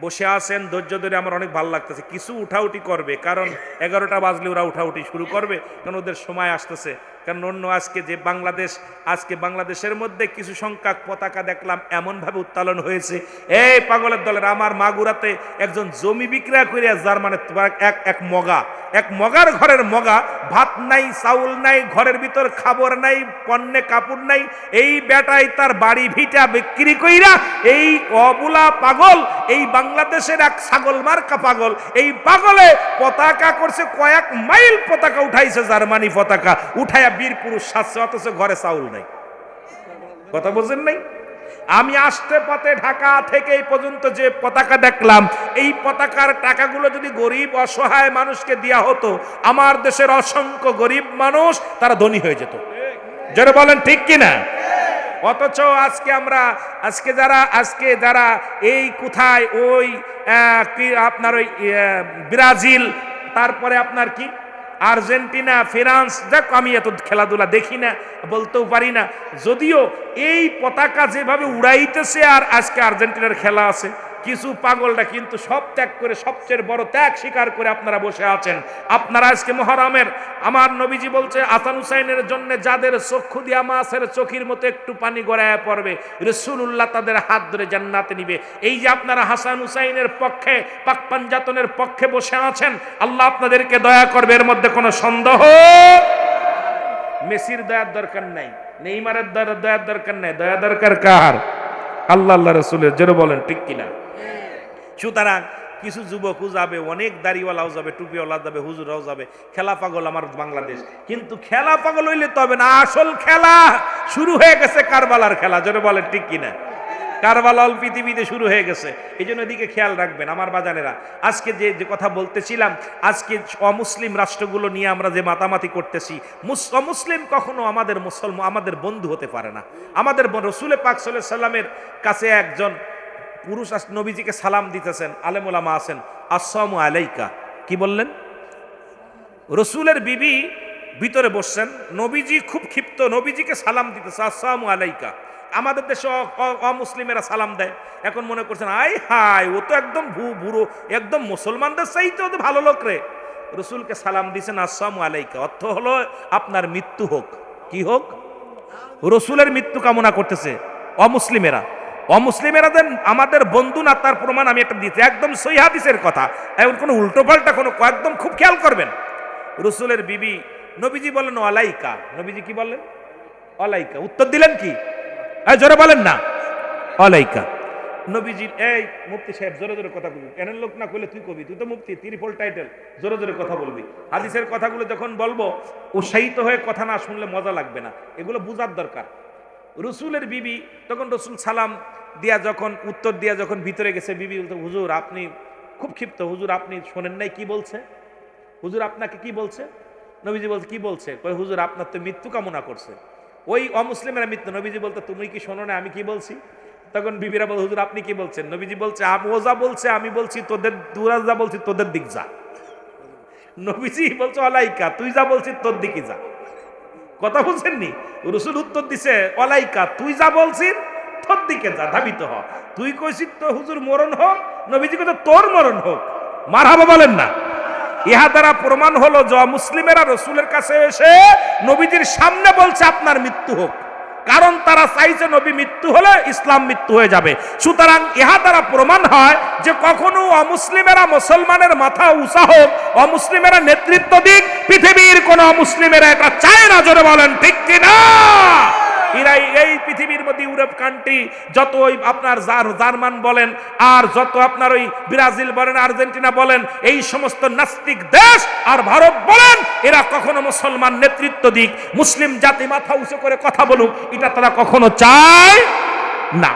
বসে আছেন ধৈর্য ধরে, আমার অনেক ভালো লাগতেছে। কিছু উঠাউটি করবে, কারণ 11টা বাজলে ওরা উঠাউটি শুরু করবে, কারণ ওদের সময় আসতেছে। কারণ অন্য আজকে যে আজকে বাংলাদেশের মধ্যে কিছু সংখ্যক পতাকা দেখলাম এমনভাবে উত্তোলন হয়েছে, এই পাগলের দলের। আমার মাগুরাতে একজন জমি বিক্রয় করে জার্মানে এক মগার ঘরের মগা, ভাত নাই, চাউল নাই, ঘরের ভিতর খাবার নাই, পণ্যে কাপড় নাই, এই বেটাই তার বাড়ি ভিটা বিক্রি কইরা, এই অবুলা পাগল, এই বাংলাদেশের এক ছাগল মার্কা পাগল, এই পাগলে পতাকা করছে, কয়েক মাইল পতাকা উঠাইছে, জার্মানি পতাকা উঠাইয়া বীর পুরুষ সাজছে, অথচ ঘরে চাউল নাই। কথা বুঝেন নাই? আমি আসতে পথে ঢাকা থেকে এই পর্যন্ত যে পতাকা দেখলাম, এই পতাকার টাকাগুলো যদি গরিব অসহায় মানুষকে দেয়া হতো, আমার দেশের অসংখ্য গরিব মানুষ তারা ধনী হয়ে যেত। যারা বলেন ঠিক কিনা? অথচ আজকে যারা এই কোথায় ওই আপনার ওই ব্রাজিল, তারপরে আপনার কি আর্জেন্টিনা, ফ্রান্স, দেখ আমি এত খেলাধুলা দেখি না, বলতেও পারি না, যদিও এই পতাকা যেভাবে উড়াইতেছে, আর আজকে আর্জেন্টিনার খেলা আছে, কিছু পাগলটা কিন্তু সব ত্যাগ করে, সবচেয়ে বড় ত্যাগ স্বীকার করে আপনারা বসে আছেন। আপনারা আজকে মুহররমের, আমার নবীজি বলছে হাসান হুসাইনের জন্য যাদের চক্ষু দিয়া মাছের চোখের মতো একটু পানি গড়ায় পড়বে, রাসূলুল্লাহ তাদের হাত ধরে জান্নাতে নিবে। এই যে আপনারা হাসান হুসাইনের পক্ষে, পাক পাঞ্জাতনের পক্ষে বসে আছেন, আল্লাহ আপনাদেরকে দয়া করবে, এর মধ্যে কোনো সন্দেহ। মেসির দয়ার দরকার নাই, নেইমারের দয়ার দরকার নাই, দয়া দরকার কার? আল্লাহ আল্লাহ রাসূলের। জোরে বলেন ঠিক কিনা? সুতরাং কিছু যুবকও যাবে, অনেক দাড়িওয়ালাও যাবে, টুপিওয়ালা যাবে, হুজুরাও যাবে। খেলা পাগল আমার বাংলাদেশ, কিন্তু খেলা পাগল হইলে তো হবে না। আসল খেলা শুরু হয়ে গেছে, কারবালার খেলা। জোরে বলেন ঠিক কিনা? কারবালাল পৃথিবীতে শুরু হয়ে গেছে। এই জন্য এদিকে খেয়াল রাখবেন আমার বাজানেরা। আজকে যে কথা বলতেছিলাম, আজকে অমুসলিম রাষ্ট্রগুলো নিয়ে আমরা যে মাতামাতি করতেছি, অমুসলিম কখনো আমাদের বন্ধু হতে পারে না। আমাদের রসুল পাক সাল্লাল্লাহু আলাইহি সাল্লামের কাছে একজন পুরুষ নবীজিকে সালাম দিতেছেন, আলেম ওলামা আছেন, আসসালামু আলাইকা, কি বললেন? রসুলের বিবি ভিতরে বসছেন, নবীজি খুব ক্ষিপ্ত, নবীজিকে সালাম দিতেছে আসসালামু আলাইকা। আমাদের দেশে অমুসলিমেরা সালাম দেয়, এখন মনে করছেন আই হাই ও তো একদম বুড়ো, একদম মুসলমানদের চাইতে তো ভালো লোক রে। রসুলকে সালাম দিয়েছেন আসসালামু আলাইকা, অর্থ হলো আপনার মৃত্যু হোক। কি হোক? রসুলের মৃত্যু কামনা করতেছে অমুসলিমেরা। অমুসলিমেরা দেন আমাদের বন্ধু না, তার প্রমাণ আমি একটা দিচ্ছি, একদম সহিহ হাদিসের কথা, এখন কোনো উল্টো পাল্টা কোনো, একদম খুব খেয়াল করবেন। রসুলের বিবি, নবীজি বললেন আলাইকা, নবীজি কি বললেন? আলাইকা। উত্তর দিলেন কি? জোরে বলেন না, আলাইকা। নবীজি, এই মুফতি সাহেব জোরে জোরে কথা বলবি, এনের লোক না কইলে তুই কবি, তুই তো মুফতি, ত্রিপল টাইটেল, জোরে জোরে কথা বলবি। হাদিসের কথাগুলো যখন বলবো উৎসাহিত হয়ে কথা না শুনলে মজা লাগবে না, এগুলো বুঝার দরকার। রসুলের বিবি তখন রসুল সালাম দিয়া যখন উত্তর দিয়া যখন ভিতরে গেছে, বিবি বলতো হুজুর আপনি খুব ক্ষিপ্ত, হুজুর আপনি শোনেন নাই কি বলছে? হুজুর আপনাকে কি বলছে? নবীজি বলছে কি বলছে? কই হুজুর আপনার তো মৃত্যু কামনা করছে। ওই অমুসলিমেরা মৃত্যু, নবীজি বলতো তুমি কি শোনো না আমি কি বলছি? তখন বিবিরা বল হুজুর আপনি কি বলছেন? নবীজি বলছে ও যা বলছে আমি বলছি তোদের, দুরা যা বলছি তোদের দিক যা। নবীজি বলছে অলাইকা, তুই যা বলছিস তোর দিকে যা। কথা বুঝছেননি? রসুল উত্তর দিছে অলাইকা, তুই যা বলছিস তোর দিকে যা, ধাবিত হ। তুই কইছিস তো হুজুর মরণ হোক, নবীজি কইছে তোর মরণ হোক। মারহাবা বলেন না। ইহা দ্বারা প্রমাণ হলো যে মুসলিমেরা রসুলের কাছে এসে নবীজির সামনে বলছে আপনার মৃত্যু হোক, কারণ তারা চাইছে নবী মৃত্যু হলে ইসলাম মৃত্যু হয়ে যাবে। সুতরাং ইহা দ্বারা প্রমাণ হয় যে কখনো অমুসলিমেরা মুসলমানের মাথা উঁচা হোক, অমুসলিমেরা নেতৃত্ব দিক, পৃথিবীর কোন অমুসলিমেরা এটা চায় না। জোরে বলেন ঠিক কিনা? এরাই এই পৃথিবীর মধ্যে ইউরোপ কান্ট্রি যত ওই আপনার জার্মান বলেন আর যত আপনার ওই ব্রাজিল বলেন, আর্জেন্টিনা বলেন, এই সমস্ত নাস্তিক দেশ আর ভারত বলেন, এরা কখনো মুসলমান নেতৃত্ব দিক, মুসলিম জাতি মাথা উঁচু করে কথা বলুক, এটা তারা কখনো চায় না।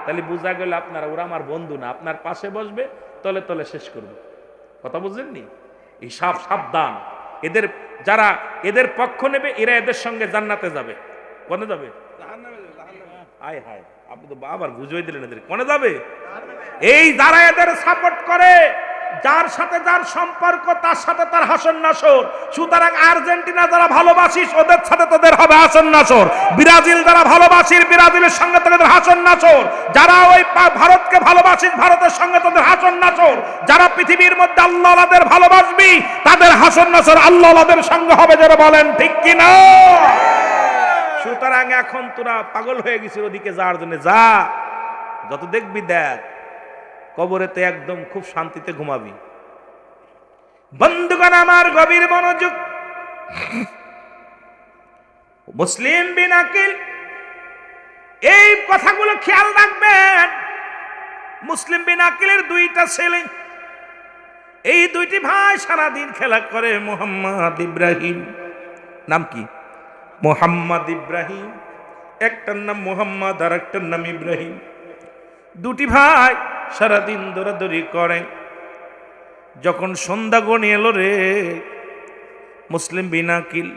তাহলে বোঝা গেল আপনারা, ওরা আমার বন্ধু না, আপনার পাশে বসবে, তলে তলে শেষ করবে। কথা বুঝলেননি? এই সাবধান, এদের যারা এদের পক্ষ নেবে এরা এদের সঙ্গে জান্নাতে যাবে। কোনে যাবে? হায় হায়, আপনি তো আবার বুঝিয়ে দিলেন এদের কোনে যাবে। এই যারা এদের সাপোর্ট করে, যার সাথে যার সম্পর্ক তার সাথে তার হাসন নাসর। সুতরাং আর্জেন্টিনা যারা ভালোবাসিস ওদের সাথে তোদের হবে হাসন নাসর, ব্রাজিল যারা ভালোবাসিস ব্রাজিলের সঙ্গে তোদের হাসন নাসর, যারা ওই ভারতকে ভালোবাসিস ভারতের সঙ্গে তোদের হাসন নাসর, যারা পৃথিবীর মধ্যে আল্লাহদের ভালোবাসবি তাদের হাসন নাসর আল্লাহদের সঙ্গে হবে। যারা বলেন ঠিক কিনা? সুতরাং এখন তোরা পাগল হয়ে গেছিস ওদিকে যাওয়ার জন্য, যা, যত দেখবি দেখ, কবরেতে একদম খুব শান্তিতে ঘুমাবি। বন্ধুগণ আমার গভীর মনোযোগ, মুসলিম বিন আকিল এই কথাগুলো খেয়াল রাখবেন। মুসলিম বিন আকিলের দুইটা ছেলে, এই দুইটি ভাই সারাদিন খেলা করে। মোহাম্মদ ইব্রাহিম, নাম কি? মোহাম্মদ ইব্রাহিম, একটার নাম মোহাম্মদ আর একটার নাম ইব্রাহিম। দুটি ভাই সারাদিন দৌড়াদৌড়ি করে। যখন সন্ধ্যা গণি এলো রে, মুসলিম বিন আকিল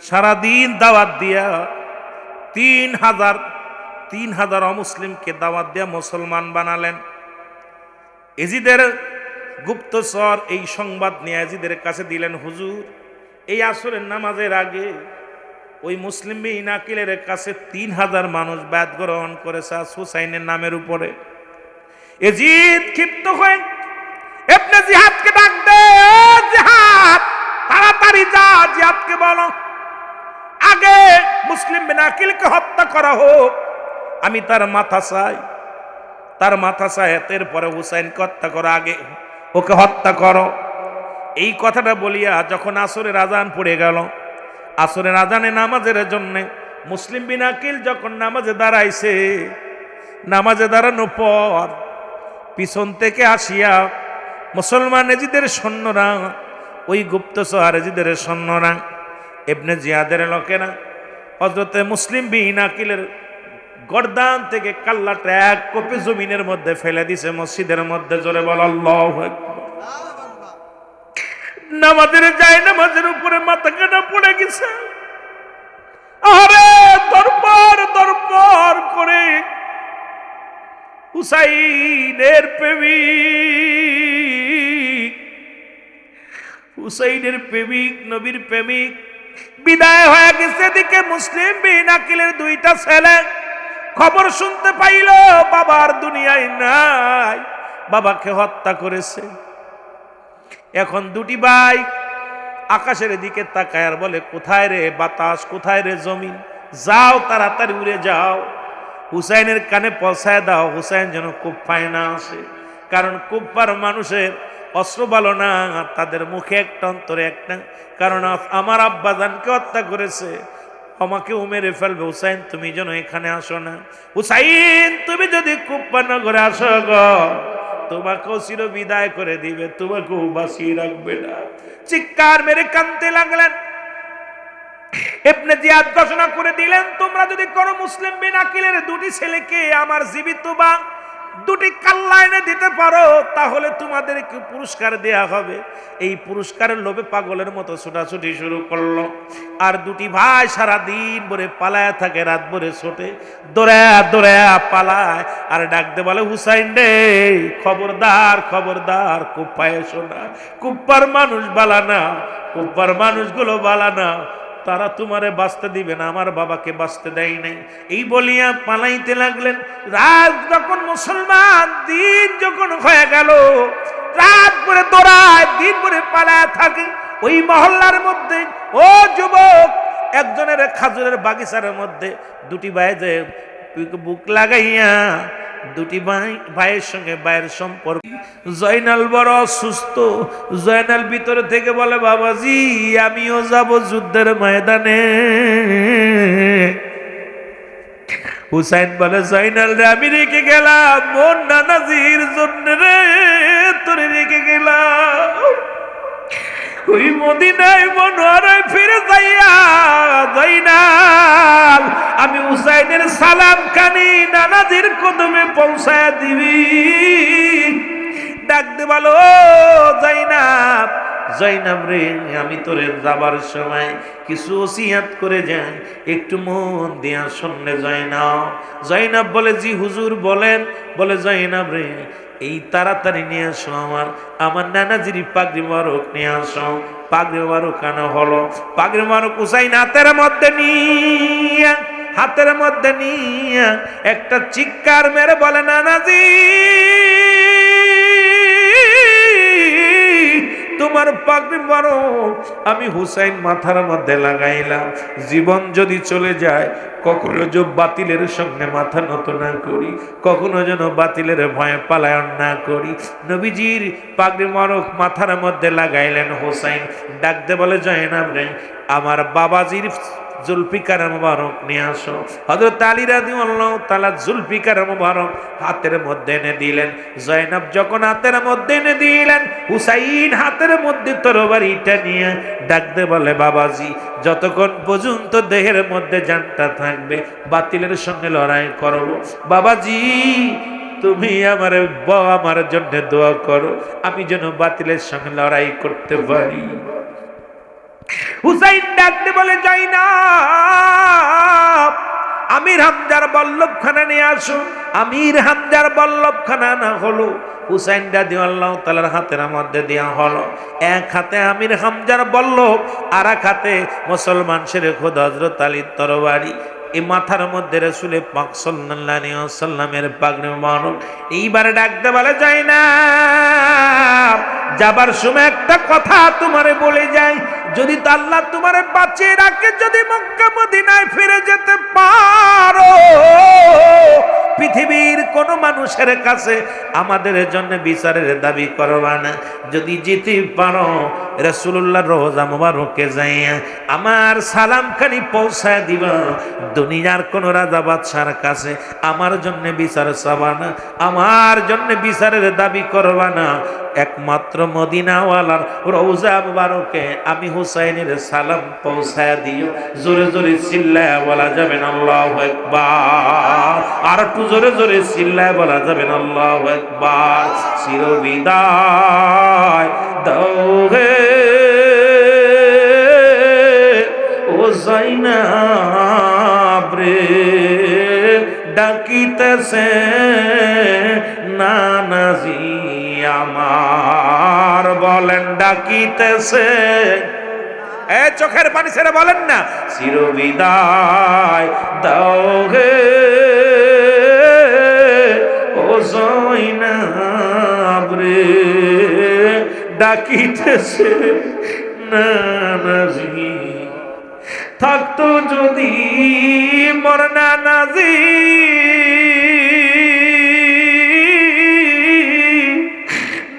সারাদিন দাওয়াত দিয়া ৩,০০০ অমুসলিমকে দাওয়াত দিয়া মুসলমান বানালেন। এজিদের গুপ্তচর এই সংবাদ নিয়ে এজিদের কাছে দিলেন, হুজুর এই আসরের নামাজের আগে ওই মুসলিম বিন আকিলের কাছে ৩,০০০ মানুষ বায়াত গ্রহণ করেছে হুসাইনের নামের উপরে। এজিদ ক্ষিপ্ত হয়ে ইবনে জিহাদকে ডাক দে, জিহাদ তাড়াতাড়ি যা, জিহাদকে বলো আগে মুসলিম বিন আকিলকে হত্যা করা হোক, আমি তার মাথা চাই, তার মাথা চাই, এরপরে হুসাইনকে হত্যা করো, আগে ওকে হত্যা করো। এই কথাটা বলিয়া যখন আসরের আজান পড়ে গেল, আসরের আজানে নামাজের জন্য মুসলিম বিন আকিল যখন নামাজে দাঁড়াইছে, নামাজে দাঁড়ানোর পর পিছন থেকে আসিয়া মুসলমান এজিদের সৈন্যরা, ওই গুপ্তচর এজিদের সৈন্যরা, ইবনে জিয়াদের লোকেরা হযরতে মুসলিম বিন আকিলের গর্দান থেকে কাল্লাটা এক কোপে জমিনের মধ্যে ফেলে দিছে মসজিদের মধ্যে। জোরে বল আল্লাহু আকবার। নামাজের যায় নামাজের উপরে মাথা কাটা পড়ে গেছে। আরে দরবার দরবার করে হুসাইনের প্রেমিক, হুসাইনের প্রেমিক, নবীর প্রেমিক বিদায় হয়ে গেছে। এদিকে মুসলিম বিন আকিলের দুইটা ছেলে খবর শুনতে পাইল বাবার দুনিয়ায় নাই, বাবাকে হত্যা করেছে। এখন দুটি ভাই আকাশের দিকে তাকায় আর বলে, কোথায় রে বাতাস, কোথায় রে জমিন, যাও তাড়াতাড়ি উড়ে যাও, হুসাইনের কানে পৌঁছায় দাও, হুসাইন যেন কুফায় না আসে। কারণ কুফার মানুষের অস্ত্র ভালো না, তাদের মুখে একটা অন্তরে একটা। কারণ আমার আব্বাজানকে হত্যা করেছে, আমাকেও মেরে ফেলবে, হুসাইন তুমি যেন এখানে আসো না। হুসাইন তুমি যদি কুফা নগরে আসো গো, তোমাকেও চির বিদায় করে দিবে, তোমাকেও বাঁচিয়ে রাখবে না। চিৎকার মেরে কাঁদতে লাগলেন। ইবনে জিয়াদ ঘোষণা করে দিলেন, তোমরা যদি কোন মুসলিম বিন আকিলের দুটি ছেলেকে আমার জীবিত বা দুটি কাল্লা এনে দিতে পারো, তাহলে তোমাদেরকে পুরস্কার দেয়া হবে। এই পুরস্কারের লোভে পাগলের মতো ছোটাছুটি শুরু করলো। আর দুটি ভাই সারা দিন ভরে পালায় থাকে, রাত ভরে ছোটে, দৌড়ায়া দৌড়ায়া পালায় আর ডাকতে বলে, হুসাইন রে খবরদার খবরদার, কুফায় এসো না, কুফার মানুষ বালা না, কুফার মানুষগুলো বালা না, তারা তোমারে বাঁচতে দিবে না, আমার বাবাকে বাঁচতে দেয় নাই। এই বলিয়া পালাইতে লাগলেন। রাত যখন মুসলমান, দিন যখন হয়ে গেল, রাত ভরে দৌড়ায়, দিন ভরে পালায় থাকে। ওই মহল্লার মধ্যে ও যুবক একজনের খাজুরের বাগিচার মধ্যে দুটি ভাই যে বুক লাগাইয়া, দুটি ভাইয়ের সঙ্গে ভাইয়ের সম্পর্ক। জয়নাল বড় অসুস্থ। জয়নাল ভিতরে থেকে বলে, বাবাজি আমিও যাব যুদ্ধের ময়দানে। হুসাইন বলে, জয়নাল রে আমি রেখে গেলাম মোর নানাজির জন্য রে, তোরে রেখে গেলাম ওই মদিনায় মনোয়ারায় ফিরে যাইয়া। জয়নাল আমি হুসাইনের সালাম কানি নানাজির কদমে পৌঁছায়া দিবি। ডাকতে বলো, জয়নাব জয়নাব রে, আমি তোরে যাবার সময় কিছু ওসিয়াত করে যাই, একটু মন দিয়া শুনলে জয়নাব। জয়নাব বলে, জি হুজুর বলেন। বলে, জয়নাব রে এই তাড়াতাড়ি নিয়ে আসো, আমার নানাজির পাগড়ি মারক নিয়ে আসো। পাগড়ি মারক আনা হলো। পাগড়ি মারক হুসাইন হাতের মধ্যে নিয়ে, হাতের মধ্যে নিয়ে একটা চিৎকার মেরে বলে, নানাজি তোমার পাগড়ি মারো আমি হুসাইন মাথার মধ্যে লাগাইলাম। জীবন যদি চলে যায়, কখনো যেন বাতিলের সঙ্গে মাথা নত না করি, কখনো যেন বাতিলের ভয়ে পালায়ন না করি। নবীজির পাগড়ি মারক মাথার মধ্যে লাগাইলেন। হুসাইন ডাকতে বলে, জয়নাব রে আমার বাবাজির জুলফিকার মুবারক নিয়ে আসো। হযরত আলী রাদিয়াল্লাহু তাআলা জুলফিকার মুবারক হাতের মধ্যে এনে দিলেন। জয়নাব যখন হাতের মধ্যে এনে দিলেন, হুসাইন হাতের মধ্যে তরবারিটা নিয়ে ডাকতে বলে, বাবাজি যতক্ষণ পর্যন্ত দেহের মধ্যে জানটা থাকবে বাতিলের সঙ্গে লড়াই করব। বাবাজি তুমি আমার জন্য দোয়া করো, আমি যেন বাতিলের সঙ্গে লড়াই করতে পারি। হুসাইন ডাকতে বলে, যাই না আমির হামজার বল্লভখানা নিয়ে আসো। আমির হামজার বল্লভখানা না হলো, হুসাইন রাদিয়াল্লাহু তাআলার হাতের মধ্যে দেয়া হলো। এক হাতে আমির হামজার বল্লভ, আর এক হাতে মুসলমান শেরে খোদা হযরত আলীর তরবারি। এই মাথার মধ্যে রাসূল পাক সাল্লাল্লাহু আলাইহি ওয়াসাল্লামের পাগড়ি মোবারক। এইবারে ডাকতে বলে, যাই না যাবার সময় একটা কথা তোমারে বলে যাই, যদি তো আল্লাহ তোমারে বাঁচিয়ে রাখে, যদি মক্কা মদিনায় ফিরে যেতে পারো, পৃথিবীর কোন মানুষের কাছে আমাদের জন্য বিচারের দাবি করবা না। যদি যেতে পারো রাসূলুল্লাহর রওজা মুবারকে যাইয়া আমার সালামখানি পৌঁছায় দিবা। দুনিয়ার কোন রাজা বাদশার কাছে আমার জন্য বিচার চাবা না, আমার জন্য বিচারের দাবি করবা না। একমাত্র মদিনাওয়ালার রওজা মুবারকে আমি হুসাইনের সালাম পৌঁছায় দিও। জোরে জোরে চিল্লায় বলা যাবে না আল্লাহু আকবার। আর একটু জোরে জোরে চিল্লায় বলা যাবে না আল্লাহু আকবার। চিরবিদায় দাও হে ও যায়নাব রে, ডাকিতেছে নানাজি আমার, বলেন ডাকিতেছে। এ চোখের পানি ছেড়ে বলেন না, চিরবিদায় দাও হে ও যায়নাব রে, ডাকিতেছে নানাজি। থাকতো যদি মোর নানাজি,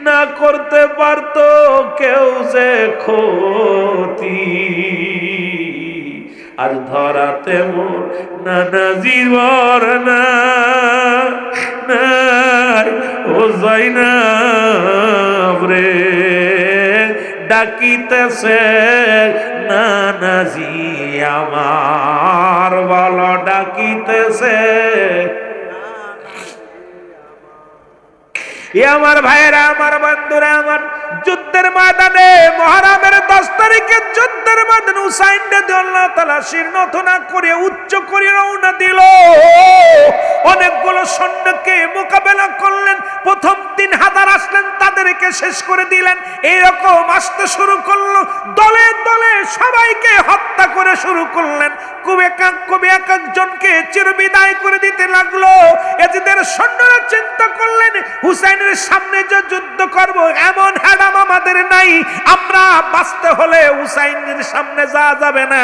না করতে পারতো কেউ যে ক্ষতি। আর ধরাতে মোর নানাজির বর্ণা নাই ও যায়নাব রে, ডাকিতেছে নানাজি আমার, বলো ডাকিতেছে। আমার ভাইয়েরা, আমার বন্ধুরা, আমার যুদ্ধের ময়দানে মুহররমের 10 তারিখে যুদ্ধের ময়দানে হুসাইন রাদিয়াল্লাহু তাআলা শীর্ণথনা করে উচ্চ করে রওনা দিল। অনেকগুলো সৈন্যকে মোকাবেলা করলেন। প্রথম 3000 আসলেন, তাদেরকে শেষ করে দিলেন। এইরকম আসতে শুরু করলো, দলে দলে সবাইকে হত্যা করে শুরু করলেন। কবি এক একজনকে চিরবিদায় করে দিতে লাগলো। এজিদের সৈন্যরা চিন্তা করলেন, হুসাইনের সামনে যে যুদ্ধ করব এমন হ্যাডাম আমাদের নাই, আমরা বাঁচতে হলে হুসাইনের সামনে যাওয়া যাবে না।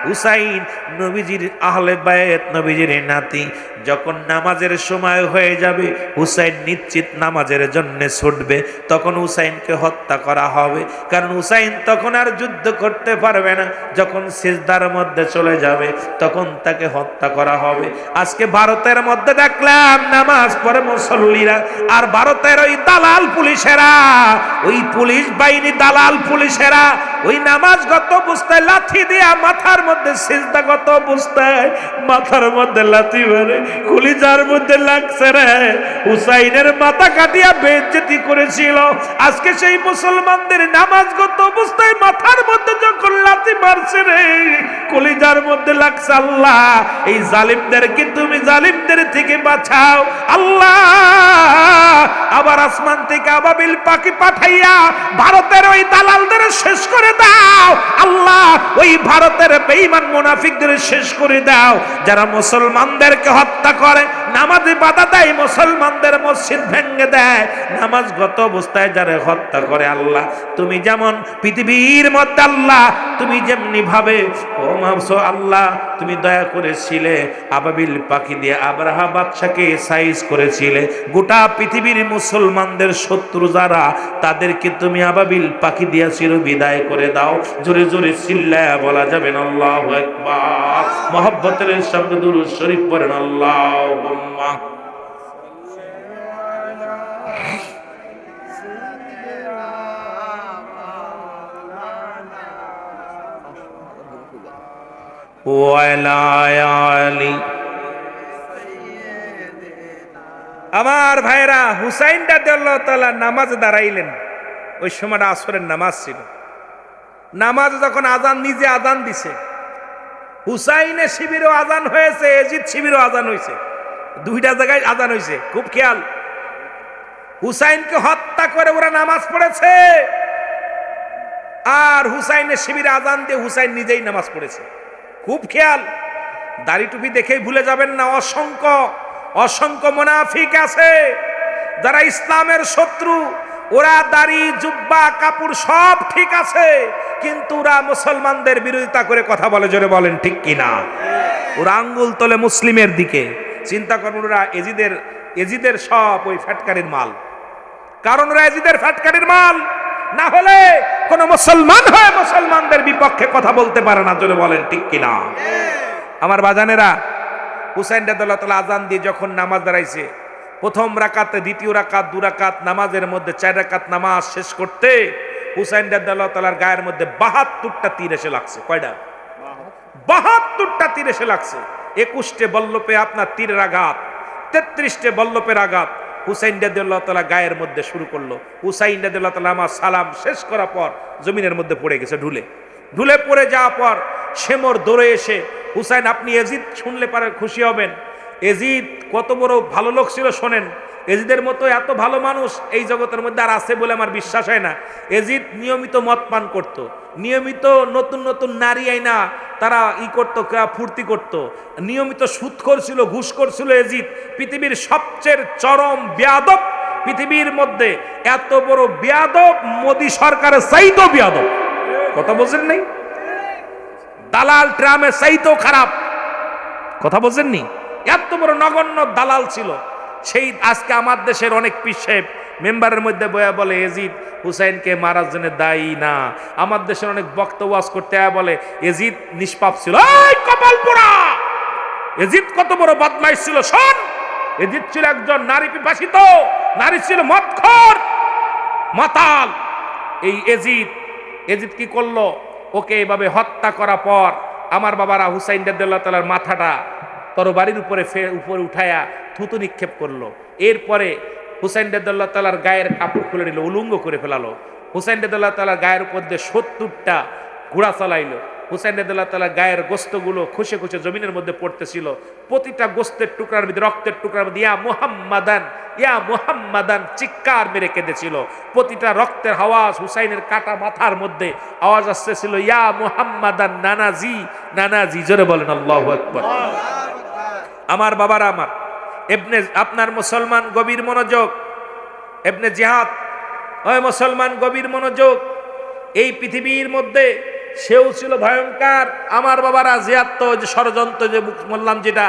হুসাইন নবীজির আহলে বায়াত, নবীজির নাতি। যখন নামাজের সময় হয়ে যাবে, হুসাইন নিশ্চিত নামাজের জন্য ছুটবে, তখন হুসাইনকে হত্যা করা হবে। কারণ হুসাইন তখন আর যুদ্ধ করতে পারবে না। যখন সিজদার মধ্যে চলে যাবে, তখন তাকে হত্যা করা হবে। আজকে ভারতের মধ্যে দেখলাম নামাজ পড়ে মুসল্লিরা, আর ভারতের ওই দালাল পুলিশেরা, ওই পুলিশ বাহিনী দালাল পুলিশেরা ওই নামাজগত অবস্থায় লাথি দিয়া মাথার মধ্যে, সিজদাগত অবস্থায় মাথার মধ্যে লাথি মারে, কলিজার মধ্যে লাগছে রে। হুসাইনের মাথা কাটিয়া বেইজ্জতি করেছিল। আজকে সেই মুসলমানদের নামাজগত অবস্থায় মাথার মধ্যে যখন লাথি মারছে রে, কলিজার মধ্যে লাগছে। আল্লাহ, এই জালিমদেরকে তুমি জালিমদের থেকে বাঁচাও আল্লাহ। আবার আসমান থেকে আবাবিল পাখি পাঠাইয়া ভারতের ওই দালালদের শেষ করে দাও আল্লাহ। ওই ভারতের বেঈমান মুনাফিকদের শেষ করে দাও, যারা মুসলমানদেরকে হত্যা করে, নামাজে বাধা দেয়, মুসলমানদের মসজিদ ভেঙে দেয়, নামাজগত অবস্থায় যারা হত্যা করে। আল্লাহ, তুমি যেমন পৃথিবীর মধ্যে আল্লাহ তুমি যেমনি ভাবে ও মামসো আল্লাহ তুমি দয়া করেছিলে, আবাবিল পাখি দিয়ে আবরাহা বাদশাকে সাইজ করেছিলে। গোটা পৃথিবীর মুসলমানদের শত্রু যারা, তাদেরকে তুমি আবাবিল পাখি দিয়া চিরবিদায় করে দাও। জোরে জোরে চিল্লায়া বলা যাবে না আল্লাহু আকবার। মুহাব্বতের সঙ্গে দুরূদ শরীফ পড়েন আল্লাহুম্মা। আমার ভাইরা, হুসাইন রাদিয়াল্লাহু তাআলা নামাজ দাঁড়াইলেন। ওই সময়টা আসরের নামাজ ছিল। নামাজ যখন আজান, নিজে আজান দিছে, হুসাইনের শিবিরও আজান হয়েছে, এজিদ শিবিরও আজান হয়েছে, দুইটা জায়গায় আজান হয়েছে। খুব খেয়াল, হুসাইনকে হত্যা করে ওরা নামাজ পড়েছে, আর হুসাইনের শিবিরে আজান দিয়ে হুসাইন নিজেই নামাজ পড়েছে। খুব খেয়াল, দাড়ি টুপি দেখেই ভুলে যাবেন না, অসংখ্য অসংখ্য মুনাফিক আছে যারা ইসলামের শত্রু। ওরা দাড়ি, জুব্বা, কাপড় সব ঠিক আছে, কিন্তু ওরা মুসলমানদের বিরোধিতা করে কথা বলে। জোরে বলেন ঠিক কিনা? ওরা আঙ্গুল তোলে মুসলিমের দিকে। চিন্তা করুন, ওরা এজিদের সব ওই ফ্যাটকারির মাল। কারণ ওরা এজিদের ফ্যাটকারির মাল। না হলে কোন মুসলমান হয়ে মুসলমানদের বিপক্ষে কথা বলতে পারে না। জোরে বলেন ঠিক কিনা? আমার বাজানেরা, হুসাইন রাদিয়াল্লাহু তাআলা আযান দিয়ে যখন নামাজ দাঁড়াইছে, প্রথম রাকাতে, দ্বিতীয় রাকাত, দু রাকাত নামাজের মধ্যে 4 রাকাত নামাজ শেষ করতে হুসাইন রাদিয়াল্লাহু তাআলার গায়ের মধ্যে 72টা তীর এসে লাগছে। কয়টা? 72টা তীর এসে লাগছে। 21টে বল্লপে আপনার তীরের আঘাত, 33টে বল্লপের আঘাত হুসাইন রাদিয়াল্লাহু তাআলা গায়ের মধ্যে শুরু করলো। হুসাইন রাদিয়াল্লাহু তাআলা আমার সালাম শেষ করার পর জমিনের মধ্যে পড়ে গেছে, ঢুলে পড়ে যাওয়ার পর শেমর দৌড়ে এসে, হুসাইন আপনি এজিদ শুনলে পারে খুশি হবেন, এজিদ কত বড় ভালো লোক ছিল শোনেন। এজিদের মতো এত ভালো মানুষ এই জগতের মধ্যে আর আছে বলে আমার বিশ্বাস হয় না। এজিদ নিয়মিত মদ পান করত, নিয়মিত নতুন নতুন নারী আইনা তারা করতো, ফুর্তি করত, নিয়মিত সুদখোর ছিল, ঘুষখোর ছিল এজিদ। পৃথিবীর সবচেয়ে চরম বেয়াদব, পৃথিবীর মধ্যে এত বড় বেয়াদব মোদি সরকারের চাইতেও বেয়াদব। কথা বলছেন নাই? দালাল ট্রামে চাইতেও খারাপ। কথা বলছেন নি? এত বড় নগণ্য দালাল ছিল সেই। আজকে আমার দেশের অনেক পীর সাহেব মেম্বারের মধ্যে বয়া বলে এজিদ হুসাইনকে মারার জন্য দায়ী না। আমার দেশের অনেক বক্তব্য ওয়াজ করতে বলে এজিদ নিষ্পাপ ছিল। এই কপাল পোড়া! এজিদ কত বড় বদমাইশ ছিল শোন। এজিদ ছিল একজন নারী পিপাসিত, নারী ছিল মদখোর, মাতাল। এই এজিদ কি করলো? ওকে এইভাবে হত্যা করার পর আমার বাবারা হুসাইন রাদিয়াল্লাহু তাআলার মাথাটা তরবারির উপরে উঠায়া থুতু নিক্ষেপ করলো। এরপরে হুসাইন রাদিয়াল্লাহু তাআলার গায়ের কাপড় খুলে নিল, উলঙ্গ করে ফেলালো। হুসাইন রাদিয়াল্লাহু তাআলার গায়ের উপর দিয়ে 70টা ঘোড়া চালাইলো। হুসাইন রাদিয়াল্লাহু তাআলার গায়ের গোস্তগুলো খুশে খুশে জমিনের মধ্যে পড়তেছিল। প্রতিটা গোস্তের টুকরার মধ্যে, রক্তের টুকরার মধ্যে ইয়া মুহাম্মাদান, ইয়া মুহাম্মাদান চিৎকার মেরে কেঁদেছিল। প্রতিটা রক্তের আওয়াজ, হুসাইনের কাটা মাথার মধ্যে আওয়াজ আসতেছিল ইয়া মুহাম্মাদান নানাজি, নানাজি। জোরে বলেন আল্লাহু আকবার। আমার বাবারা, আমার আপনার মুসলমান গভীর মনোযোগ, ইবনে জিহাদ, ওই মুসলমান গভীর মনোযোগ। এই পৃথিবীর মধ্যে সেও ছিল ভয়ঙ্কর। আমার বাবারা, জিহাদ তো যে ষড়যন্ত্র যে বললাম যেটা,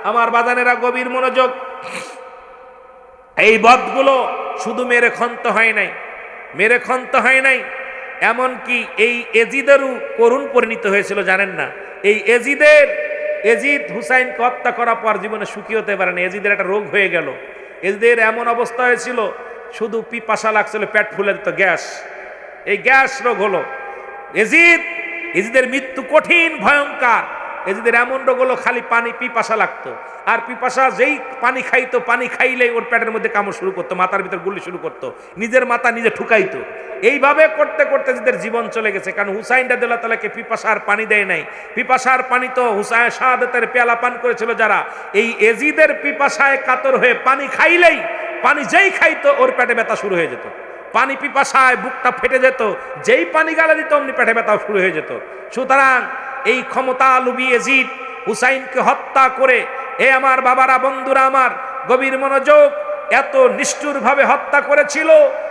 আমার বাজানেরা গভীর মনোযোগ। এই বদগুলো শুধু মেরে খন্ত হয় নাই, এমনকি এই এজিদেরও করুণ পরিণত হয়েছিল জানেন না। এই এজিদ হুসাইনকে হত্যা করার পর জীবনে সুখী হতে পারে না। এজিদের একটা রোগ হয়ে গেল। এজিদের এমন অবস্থা হয়েছিল, শুধু পিপাসা লাগছিল, পেট ফুলে দিত, গ্যাস। এই গ্যাস রোগ হলো এজিদের মৃত্যু কঠিন ভয়ঙ্কর। এজিদের এমন রোগ হলো, খালি পানি পিপাসা লাগতো। আর পিপাসা যেই পানি খাইতো, পানি খাইলেই ওর পেটের মধ্যে কামড় শুরু করতো, মাথার ভিতর গুলি শুরু করতো, নিজের মাথা নিজে ঠুকাইতো। এইভাবে করতে করতে এজিদের জীবন চলে গেছে। কারণ হুসাইন রাদিয়াল্লাহু তাআলাকে পিপাসার পানি দেয় নাই। পিপাসার পানি তো হুসাইন শাহাদাতের পেয়ালা পান করেছিল যারা। এই এজিদের পিপাসায় কাতর হয়ে পানি খাইলেই, পানি যেই খাইতো ওর পেটে ব্যথা শুরু হয়ে যেত। পানি পিপাসায় বুকটা ফেটে যেত, যেই পানি গালে দিত অমনি পেটে ব্যথা শুরু হয়ে যেত। সুতরাং এই ক্ষমতা লুবি এজিদ হুসাইনকে হত্যা করে, আমার বাবারা, বন্ধুরা আমার, গভীর মনোযোগ, এত নিষ্ঠুরভাবে হত্যা করেছিল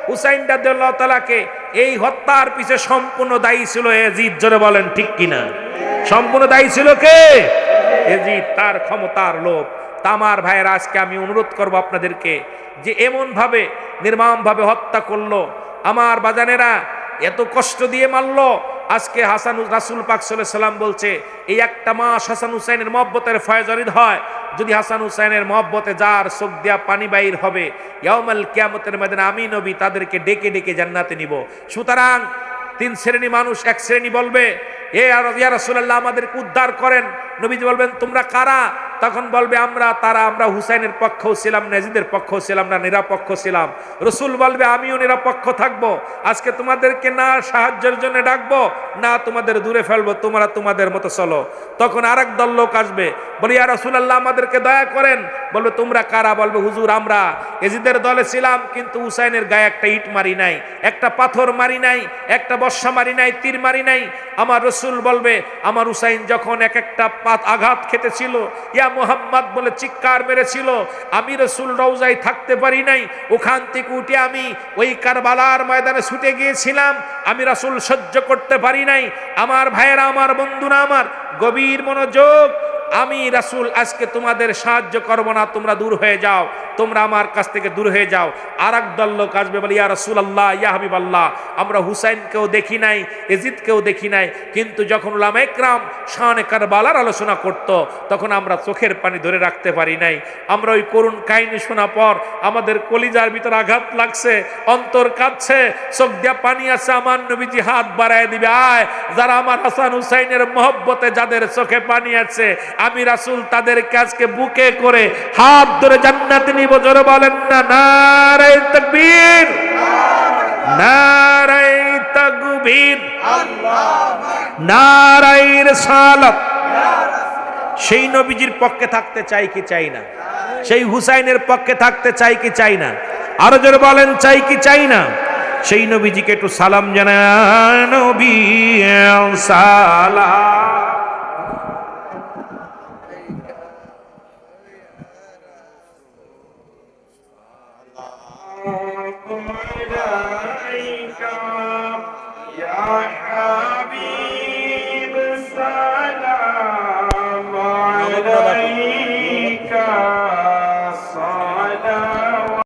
হুসাইন রাদিয়াল্লাহু তাআলাকে। এই হত্যার পিছে সম্পূর্ণ দায়ী ছিল এজিদ। জোরে বলেন ঠিক কিনা? সম্পূর্ণ দায়ী ছিল কে? এজিদ, তার ক্ষমতার লোভ। আমার ভাইয়েরা, আজকে আমি অনুরোধ করব আপনাদেরকে যে এমন ভাবে নির্মমভাবে হত্যা করলো আমার বাজানেরা, এত কষ্ট দিয়ে মারলো। আজকে হাসান রাসূল পাক সাল্লাল্লাহু আলাইহি সাল্লাম বলছে, এই একটা মাস হাসান হুসাইনের মহব্বতের ফয়জরিদ হয়। যদি হাসান হুসাইনের মহব্বতে যার চোখ দিয়া পানি বাইর হবে, ইয়াউমাল কিয়ামতের ময়দানে আমি নবী তাদেরকে ডেকে ডেকে জান্নাতে নিব। সুতরাং 3 শ্রেণী মানুষ। এক শ্রেণী বলবে, ইয়া রাসূলুল্লাহ আমাদেরকে উদ্ধার করেন। নবীজি বলবেন তোমরা কারা? তখন বলবে আমরা হুসাইনের পক্ষেও ছিলাম না, এজিদের পক্ষেও ছিলাম না, নিরপেক্ষ ছিলাম। রসুল বলবে আমিও নিরপেক্ষ থাকবো। আজকে তোমাদেরকে না সাহায্যের জন্য ডাকবো, না তোমাদের দূরে ফেলবো, তোমরা তোমাদের মতো চলো। তখন আরেক দল লোক আসবে, বলি ইয়া রাসূলুল্লাহ আমাদেরকে দয়া করেন। বলবে তোমরা কারা? বলবে হুজুর আমরা এজিদের দলে ছিলাম, কিন্তু হুসাইনের গায়ে একটা ইট মারি নাই, একটা পাথর মারি নাই, একটা বর্ষা মারি নাই, তীর মারি নাই। আমার রসুল বলবে আমার হুসাইন যখন এক একটা আঘাত খেতেছিল, ইয়া মুহাম্মদ বলে চিৎকার মেরেছিল, আমি রসুল রওজায় থাকতে পারি নাই। ওখান থেকে উঠে আমি ওই কারবালার ময়দানে ছুটে গিয়েছিলাম, আমি রাসূল সহ্য করতে পারি নাই। আমার ভাইয়েরা, আমার বন্ধুরা, আমার গভীর মনোযোগ। আমি রাসূল আজকে তোমাদের সাহায্য করব না, তোমরা দূর হয়ে যাও, তোমরা আমার কাছ থেকে দূর হয়ে যাও। আর এক দল লোক আসবে, বলে ইয়া রাসূলুল্লাহ, ইয়া হাবিবাল্লাহ, আমরা হুসাইনকেও দেখি নাই, এজিদকেও দেখি নাই, কিন্তু যখন উলামা ইকরাম শানে কারবালার আলোচনা করত তখন আমরা চোখের পানি ধরে রাখতে পারি নাই। আমরা ওই করুণ কাহিনী শোনা পর আমাদের কলিজার ভিতর আঘাত লাগছে, অন্তর কাঁদছে, চোখ দিয়া পানি আছে। আমার নবীজি হাত বাড়ায় দিবে, আয় যারা আমার হাসান হুসাইনের মহব্বতে যাদের চোখে পানি আছে, আমি রাসূল তাদের কাছকে বুকে করে হাত ধরে জান্নাতে নিব। জোরে বলেন না নারে তাকবীর, নারে তাকবীর, নারে রিসালাত। সেই নবীজির পক্ষে থাকতে চাই কি চাই না? সেই হুসাইনের পক্ষে থাকতে চাই কি চাই না? আরো জোরে বলেন, চাই কি চাই না? সেই নবীজিকে একটু সালাম জানায়, নবী সালাম।